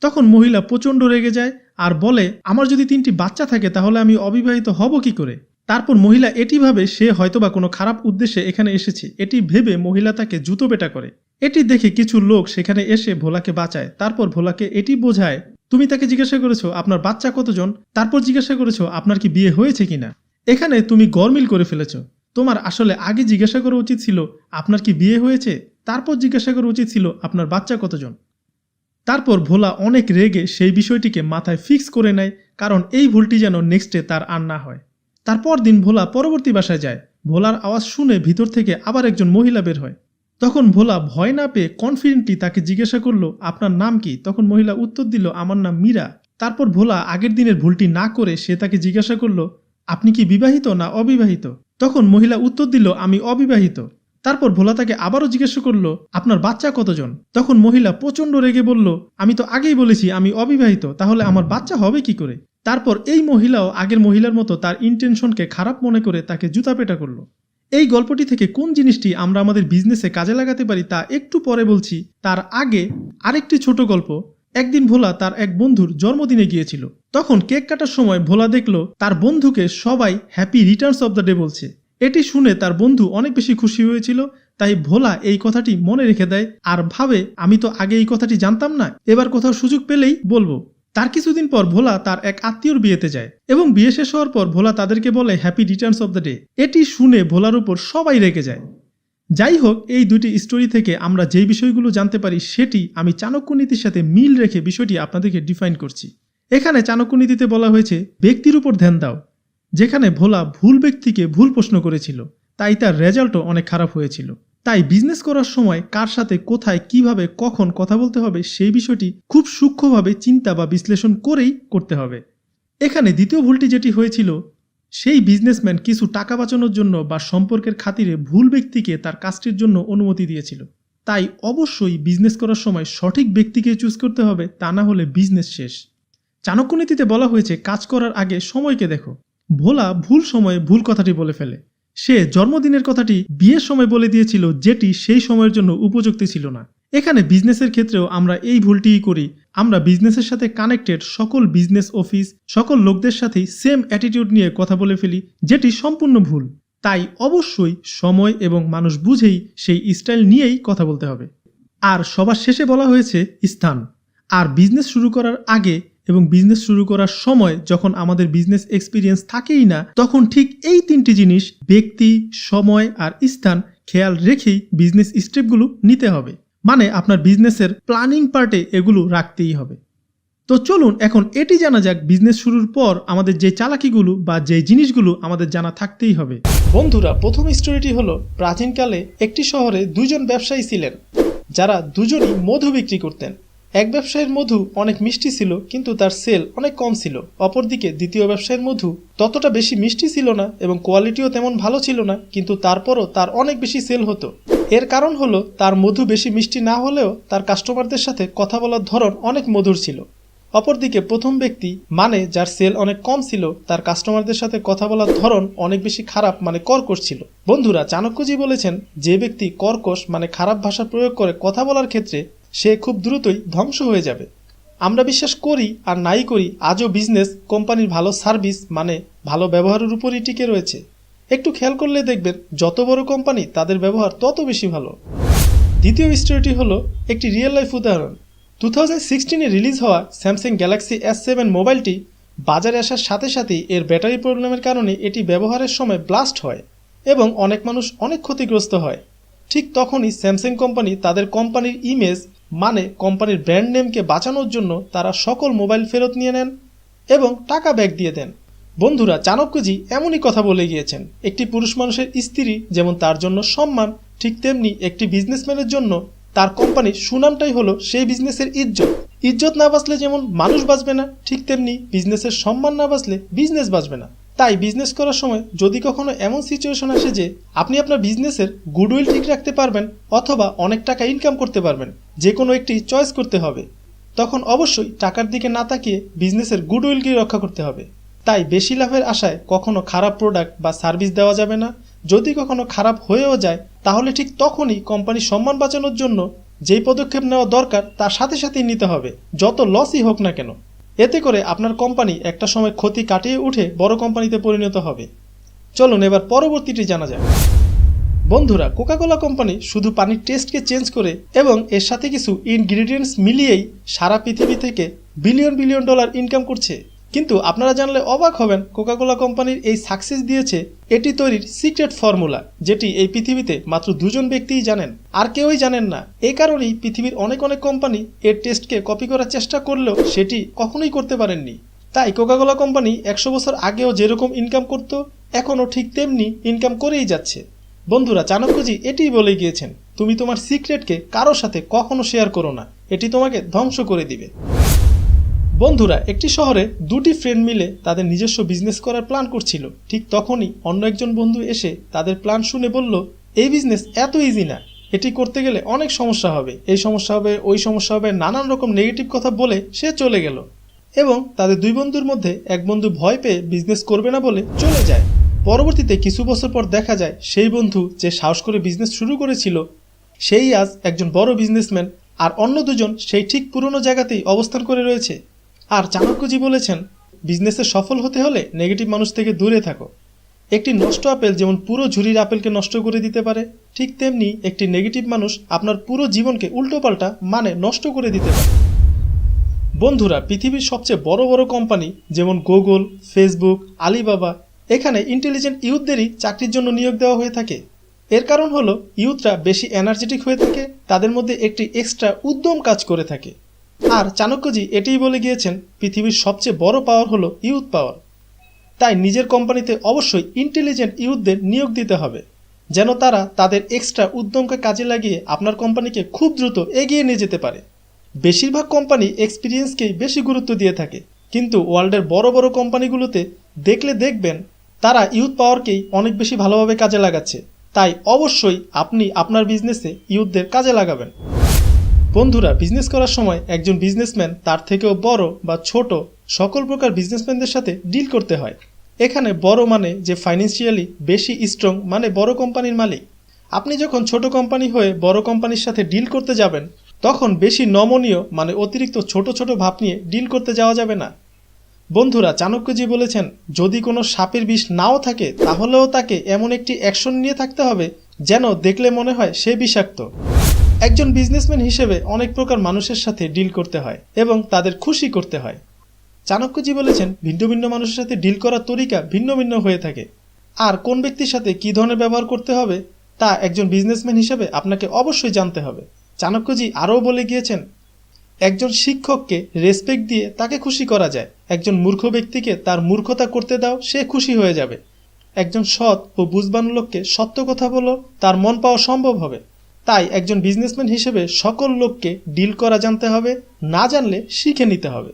তখন মহিলা প্রচণ্ড রেগে যায় আর বলে, আমার যদি 3টি বাচ্চা থাকে তাহলে আমি অবিবাহিত হব কি করে? তারপর মহিলা এটি ভাবে সে হয়তোবা কোনো খারাপ উদ্দেশ্যে এখানে এসেছে, এটি ভেবে মহিলা তাকে জুতো পেটা করে। এটি দেখে কিছু লোক সেখানে এসে ভোলাকে বাঁচায়। তারপর ভোলাকে এটি বোঝায়, তুমি তাকে জিজ্ঞাসা করেছো আপনার বাচ্চা কতজন, তারপর জিজ্ঞাসা করেছো আপনার কি বিয়ে হয়েছে কিনা। এখানে তুমি গরমিল করে ফেলেছো। তোমার আসলে আগে জিজ্ঞাসা করা উচিত ছিল আপনার কি বিয়ে হয়েছে, তারপর জিজ্ঞাসা করা উচিত ছিল আপনার বাচ্চা কতজন। তারপর ভোলা অনেক রেগে সেই বিষয়টিকে মাথায় ফিক্স করে নেয়, কারণ এই ভুলটি যেন নেক্সটে তার আর না হয়। তারপর দিন ভোলা পরবর্তী বাসায় যায়। ভোলার আওয়াজ শুনে ভিতর থেকে আবার একজন মহিলা বের হয়। তখন ভোলা ভয় না পেয়ে কনফিডেন্টলি তাকে জিজ্ঞাসা করলো, আপনার নাম কি? তখন মহিলা উত্তর দিল, আমার নাম মীরা। তারপর ভোলা আগের দিনের ভুলটি না করে সে তাকে জিজ্ঞাসা করলো, আপনি কি বিবাহিত না অবিবাহিত? তখন মহিলা উত্তর দিল, আমি অবিবাহিত। তারপর ভোলা তাকে আবারও জিজ্ঞাসা করলো, আপনার বাচ্চা কতজন? তখন মহিলা প্রচণ্ড রেগে বলল, আমি তো আগেই বলেছি আমি অবিবাহিত, তাহলে আমার বাচ্চা হবে কি করে? তারপর এই মহিলাও আগের মহিলার মতো তার ইন্টেনশনকে খারাপ মনে করে তাকে জুতাপেটা করলো। এই গল্পটি থেকে কোন জিনিসটি আমরা আমাদের বিজনেসে কাজে লাগাতে পারি তা একটু পরে বলছি। তার আগে আরেকটি ছোট গল্প। একদিন ভোলা তার এক বন্ধুর জন্মদিনে গিয়েছিল। তখন কেক কাটার সময় ভোলা দেখলো তার বন্ধুকে সবাই happy Returns of the day বলছে। এটি শুনে তার বন্ধু অনেক বেশি খুশি হয়েছিল। তাই ভোলা এই কথাটি মনে রেখে দেয় আর ভাবে, আমি তো আগে এই কথাটি জানতাম না, এবার কোথাও সুযোগ পেলেই বলবো। তার কিছুদিন পর ভোলা তার এক আত্মীয়র বিয়েতে যায় এবং বিয়ে শেষ হওয়ার পর ভোলা তাদেরকে বলে happy Returns of the day. এটি শুনে ভোলার উপর সবাই রেগে যায়। যাই হোক, এই দুটি স্টোরি থেকে আমরা যেই বিষয়গুলো জানতে পারি সেটি আমি চাণক্য নীতির সাথে মিল রেখে বিষয়টি আপনাদেরকে ডিফাইন করছি। এখানে চাণক্যনীতিতে বলা হয়েছে ব্যক্তির উপর ধ্যান দাও। যেখানে ভোলা ভুল ব্যক্তিকে ভুল প্রশ্ন করেছিল, তাই তার রেজাল্টও অনেক খারাপ হয়েছিল। তাই বিজনেস করার সময় কার সাথে কোথায় কিভাবে কখন কথা বলতে হবে সেই বিষয়টি খুব সূক্ষ্মভাবে চিন্তা বা বিশ্লেষণ করেই করতে হবে। এখানে দ্বিতীয় ভুলটি যেটি হয়েছিল, সেই বিজনেসম্যান কিছু টাকা বাঁচানোর জন্য বা সম্পর্কের খাতিরে ভুল ব্যক্তিকে তার কাজটির জন্য অনুমতি দিয়েছিল। তাই অবশ্যই বিজনেস করার সময় সঠিক ব্যক্তিকে চুজ করতে হবে, তা না হলে বিজনেস শেষ। চাণক্যনীতিতে বলা হয়েছে কাজ করার আগে সময়কে দেখো। ভোলা ভুল সময়ে ভুল কথাটি বলে ফেলে। সে জন্মদিনের কথাটি বিয়ের সময় বলে দিয়েছিল, যেটি সেই সময়ের জন্য উপযুক্ত ছিল না। এখানে বিজনেসের ক্ষেত্রেও আমরা এই ভুলটিই করি। আমরা বিজনেসের সাথে কানেক্টেড সকল বিজনেস অফিস, সকল লোকদের সাথেই সেম অ্যাটিটিউড নিয়ে কথা বলে ফেলি, যেটি সম্পূর্ণ ভুল। তাই অবশ্যই সময় এবং মানুষ বুঝেই সেই স্টাইল নিয়েই কথা বলতে হবে। আর সবার শেষে বলা হয়েছে স্থান। আর বিজনেস শুরু করার আগে এবং বিজনেস শুরু করার সময় যখন আমাদের বিজনেস এক্সপিরিয়েন্স থাকেই না, তখন ঠিক এই তিনটি জিনিস ব্যক্তি, সময় আর স্থান খেয়াল রেখেই বিজনেস স্টেপগুলো নিতে হবে। মানে আপনার বিজনেসের প্ল্যানিং পার্টে এগুলো রাখতেই হবে। তো চলুন এখন এটি জানা যাক বিজনেস শুরুর পর আমাদের যে চালাকিগুলো বা যে জিনিসগুলো আমাদের জানা থাকতেই হবে। বন্ধুরা, প্রথম স্টোরিটি হলো প্রাচীনকালে একটি শহরে দুজন ব্যবসায়ী ছিলেন, যারা দুজনই মধু বিক্রি করতেন। এক ব্যবসায়ীর মধু অনেক মিষ্টি ছিল, কিন্তু তার সেল অনেক কম ছিল। অপরদিকে দ্বিতীয় ব্যবসায়ীর মধু ততটা বেশি মিষ্টি ছিল না এবং কোয়ালিটিও তেমন ভালো ছিল না, কিন্তু তারপরও তার অনেক বেশি সেল হতো। এর কারণ হলো তার মধু বেশি মিষ্টি না হলেও তার কাস্টমারদের সাথে কথা বলার ধরন অনেক মধুর ছিল। অপরদিকে প্রথম ব্যক্তি, মানে যার সেল অনেক কম ছিল, তার কাস্টমারদের সাথে কথা বলার ধরন অনেক বেশি খারাপ, মানে কর্কশ ছিল। বন্ধুরা, চাণক্যজি বলেছেন যে ব্যক্তি কর্কশ মানে খারাপ ভাষা প্রয়োগ করে কথা বলার ক্ষেত্রে সে খুব দ্রুতই ধ্বংস হয়ে যাবে। আমরা বিশ্বাস করি আর নাই করি, আজও বিজনেস কোম্পানির ভালো সার্ভিস মানে ভালো ব্যবহারের উপরই টিকে রয়েছে। একটু খেয়াল করলে দেখবেন যত বড় কোম্পানি তাদের ব্যবহার তত বেশি ভালো। দ্বিতীয় স্টোরিটি হলো একটি রিয়েল লাইফ উদাহরণ। 2016-এ রিলিজ হওয়া স্যামসাং গ্যালাক্সি S7 মোবাইলটি বাজারে আসার সাথে সাথেই এর ব্যাটারি প্রবলেমের কারণে এটি ব্যবহারের সময় ব্লাস্ট হয় এবং অনেক মানুষ অনেক ক্ষতিগ্রস্ত হয়। ঠিক তখনই স্যামসাং কোম্পানি তাদের কোম্পানির ইমেজ মানে কোম্পানির ব্র্যান্ড নেমকে বাঁচানোর জন্য তারা সকল মোবাইল ফেরত নিয়ে নেন এবং টাকা ব্যাক দিয়ে দেন। বন্ধুরা, চাণক্যজি এমনই কথা বলে গিয়েছেন, একটি পুরুষ মানুষের স্ত্রী যেমন তার জন্য সম্মান, ঠিক তেমনি একটি বিজনেসম্যানের জন্য তার কোম্পানির সুনামটাই হলো সেই বিজনেসের ইজ্জত। ইজ্জত না বাঁচলে যেমন মানুষ বাঁচবে না, ঠিক তেমনি বিজনেসের সম্মান না বাঁচলে বিজনেস বাঁচবে না। তাই বিজনেস করার সময় যদি কখনো এমন সিচুয়েশন আসে যে আপনি আপনার বিজনেসের গুডউইল ঠিক রাখতে পারবেন অথবা অনেক টাকা ইনকাম করতে পারবেন, যে কোনো একটি চয়েস করতে হবে, তখন অবশ্যই টাকার দিকে না তাকিয়ে বিজনেসের গুডউইলকে রক্ষা করতে হবে। তাই বেশি লাভের আশায় কখনো খারাপ প্রোডাক্ট বা সার্ভিস দেওয়া যাবে না। যদি কখনো খারাপ হয়েও যায় তাহলে ঠিক তখনই কোম্পানির সম্মান বাঁচানোর জন্য যেই পদক্ষেপ নেওয়া দরকার তার সাথে সাথেই নিতে হবে, যত লসই হোক না কেন। এতে করে আপনার কোম্পানি একটা সময় ক্ষতি কাটিয়ে উঠে বড় কোম্পানিতে পরিণত হবে। চলুন এবার পরবর্তীটি জানা যাক। বন্ধুরা, কোকাকোলা কোম্পানি শুধু পানির টেস্টকে চেঞ্জ করে এবং এর সাথে কিছু ইনগ্রিডিয়েন্টস মিলিয়েই সারা পৃথিবী থেকে বিলিয়ন বিলিয়ন ডলার ইনকাম করছে। কিন্তু আপনারা জানলে অবাক হবেন, কোকাকোলা কোম্পানির এই সাকসেস দিয়েছে এটি তৈরির সিক্রেট ফর্মুলা, যেটি এই পৃথিবীতে মাত্র দুজন ব্যক্তিই জানেন, আর কেউই জানেন না। এই কারণেই পৃথিবীর অনেক অনেক কোম্পানি এর টেস্টকে কপি করার চেষ্টা করলেও সেটি কখনোই করতে পারেননি। তাই কোকাকোলা কোম্পানি 100 বছর আগেও যেরকম ইনকাম করত, এখনও ঠিক তেমনি ইনকাম করেই যাচ্ছে। বন্ধুরা, চাণক্যজি এটিই বলে গিয়েছেন, তুমি তোমার সিক্রেটকে কারোর সাথে কখনো শেয়ার করো না, এটি তোমাকে ধ্বংস করে দিবে। বন্ধুরা, একটি শহরে দুটি ফ্রেন্ড মিলে তাদের নিজস্ব বিজনেস করার প্ল্যান করছিল। ঠিক তখনই অন্য একজন বন্ধু এসে তাদের প্ল্যান শুনে বলল, এই বিজনেস এত ইজি না, এটি করতে গেলে অনেক সমস্যা হবে, এই সমস্যা হবে, ওই সমস্যা হবে, নানান রকম নেগেটিভ কথা বলে সে চলে গেল। এবং তাদের দুই বন্ধুর মধ্যে এক বন্ধু ভয় পেয়ে বিজনেস করবে না বলে চলে যায়। পরবর্তীতে কিছু বছর পর দেখা যায় সেই বন্ধু যে সাহস করে বিজনেস শুরু করেছিল সেই আজ একজন বড় বিজনেসম্যান, আর অন্য দুজন সেই ঠিক পুরনো জায়গাতেই অবস্থান করে রয়েছে। আর চাণক্যজি বলেছেন, বিজনেসে সফল হতে হলে নেগেটিভ মানুষ থেকে দূরে থাকো। একটি নষ্ট আপেল যেমন পুরো ঝুড়ির আপেলকে নষ্ট করে দিতে পারে, ঠিক তেমনি একটি নেগেটিভ মানুষ আপনার পুরো জীবনকে উল্টোপাল্টা মানে নষ্ট করে দিতে পারে। বন্ধুরা, পৃথিবীর সবচেয়ে বড় বড় কোম্পানি যেমন গুগল, ফেসবুক, আলিবাবা, এখানে ইন্টেলিজেন্ট ইউথদেরই চাকরির জন্য নিয়োগ দেওয়া হয়ে থাকে। এর কারণ হলো ইউথরা বেশি এনার্জেটিক হয়ে থাকে, তাদের মধ্যে একটি এক্সট্রা উদ্যম কাজ করে থাকে। আর চাণক্যজি এটাই বলে গিয়েছেন পৃথিবীর সবচেয়ে বড় পাওয়ার হলো ইউথ পাওয়ার। তাই নিজের কোম্পানিতে অবশ্যই ইন্টেলিজেন্ট ইউথদের নিয়োগ দিতে হবে, যেন তারা তাদের এক্সট্রা উদ্যমকে কাজে লাগিয়ে আপনার কোম্পানিকে খুব দ্রুত এগিয়ে নিয়ে যেতে পারে। বেশিরভাগ কোম্পানি এক্সপিরিয়েন্সকেই বেশি গুরুত্ব দিয়ে থাকে, কিন্তু ওয়ার্ল্ডের বড় বড় কোম্পানিগুলোতে দেখবেন তারা ইউথ পাওয়ারকেই অনেক বেশি ভালোভাবে কাজে লাগাচ্ছে। তাই অবশ্যই আপনি আপনার বিজনেসে ইউথদের কাজে লাগাবেন। বন্ধুরা, বিজনেস করার সময় একজন বিজনেসম্যান তার থেকেও বড় বা ছোট সকল প্রকার বিজনেসম্যানদের সাথে ডিল করতে হয়। এখানে বড় মানে যে ফাইন্যান্সিয়ালি বেশি স্ট্রং, মানে বড় কোম্পানির মালিক। আপনি যখন ছোট কোম্পানি হয়ে বড় কোম্পানির সাথে ডিল করতে যাবেন, তখন বেশি নমনীয় মানে অতিরিক্ত ছোট ছোট ভাব নিয়ে ডিল করতে যাওয়া যাবে না। বন্ধুরা, চাণক্যজি বলেছেন যদি কোনো সাপের বিষ নাও থাকে তাহলেও তাকে এমন একটি অ্যাকশন নিয়ে থাকতে হবে যেন দেখলে মনে হয় সে বিষাক্ত। একজন বিজনেসম্যান হিসেবে অনেক প্রকার মানুষের সাথে ডিল করতে হয় এবং তাদের খুশি করতে হয়। চাণক্যজি বলেছেন ভিন্ন ভিন্ন মানুষের সাথে ডিল করার তরিকা ভিন্ন ভিন্ন হয়ে থাকে, আর কোন ব্যক্তির সাথে কী ধরনের ব্যবহার করতে হবে তা একজন বিজনেসম্যান হিসেবে আপনাকে অবশ্যই জানতে হবে। চাণক্যজি আরও বলে গিয়েছেন একজন শিক্ষককে রেসপেক্ট দিয়ে তাকে খুশি করা যায়, একজন মূর্খ ব্যক্তিকে তার মূর্খতা করতে দাও, সে খুশি হয়ে যাবে। একজন সৎ ও বুঝবান লোককে সত্য কথা বলো, তার মন পাওয়া সম্ভব হবে। তাই একজন বিজনেসম্যান হিসেবে সকল লোককে ডিল করা জানতে হবে, না জানলে শিখে নিতে হবে।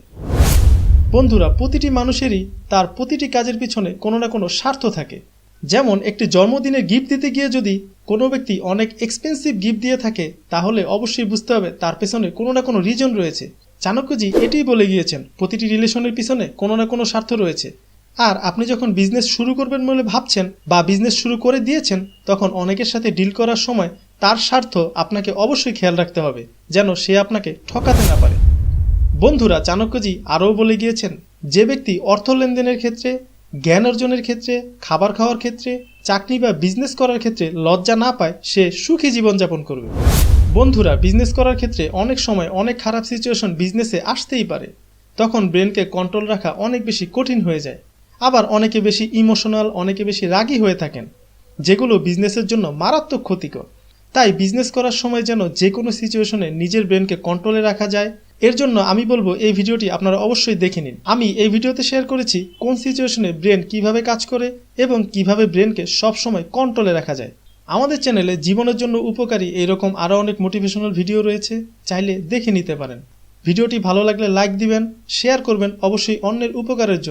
বন্ধুরা, প্রতিটি মানুষেরই তার প্রতিটি কাজের পিছনে কোনো না কোনো স্বার্থ থাকে। যেমন একটি জন্মদিনের গিফট দিতে গিয়ে যদি কোনো ব্যক্তি অনেক এক্সপেন্সিভ গিফট দিয়ে থাকে, তাহলে অবশ্যই বুঝতে হবে তার পেছনে কোনো না কোনো রিজন রয়েছে। চাণক্যজি এটাই বলে গিয়েছেন প্রতিটি রিলেশনের পিছনে কোনো না কোনো স্বার্থ রয়েছে। আর আপনি যখন বিজনেস শুরু করবেন বলে ভাবছেন বা বিজনেস শুরু করে দিয়েছেন, তখন অনেকের সাথে ডিল করার সময় তার স্বার্থ আপনাকে অবশ্যই খেয়াল রাখতে হবে, যেন সে আপনাকে ঠকাতে না পারে। বন্ধুরা, চাণক্যজি আরও বলে গিয়েছেন যে ব্যক্তি অর্থ লেনদেনের ক্ষেত্রে, জ্ঞান অর্জনের ক্ষেত্রে, খাবার খাওয়ার ক্ষেত্রে, চাকরি বা বিজনেস করার ক্ষেত্রে লজ্জা না পায়, সে সুখী জীবনযাপন করবে। বন্ধুরা, বিজনেস করার ক্ষেত্রে অনেক সময় অনেক খারাপ সিচুয়েশন বিজনেসে আসতেই পারে। তখন ব্রেনকে কন্ট্রোল রাখা অনেক বেশি কঠিন হয়ে যায়। আবার অনেকে বেশি ইমোশনাল, অনেকে বেশি রাগী হয়ে থাকেন, যেগুলো বিজনেসের জন্য মারাত্মক ক্ষতিকর। তাই বিজনেস করার সময় যেন যে কোনো সিচুয়েশনে নিজের ব্রেনকে কন্ট্রোলে রাখা যায়, এর জন্য আমি বলবো এই ভিডিওটি আপনারা অবশ্যই দেখে নিন। আমি এই ভিডিওতে শেয়ার করেছি কোন সিচুয়েশনে ব্রেন কিভাবে কাজ করে এবং কিভাবে ব্রেনকে সবসময় কন্ট্রোলে রাখা যায়। আমাদের চ্যানেলে জীবনের জন্য উপকারী এরকম আরও অনেক মোটিভেশনাল ভিডিও রয়েছে, চাইলে দেখে নিতে পারেন। ভিডিওটি ভালো লাগলে লাইক দিবেন, শেয়ার করবেন অবশ্যই অন্যের উপকারের জন্য।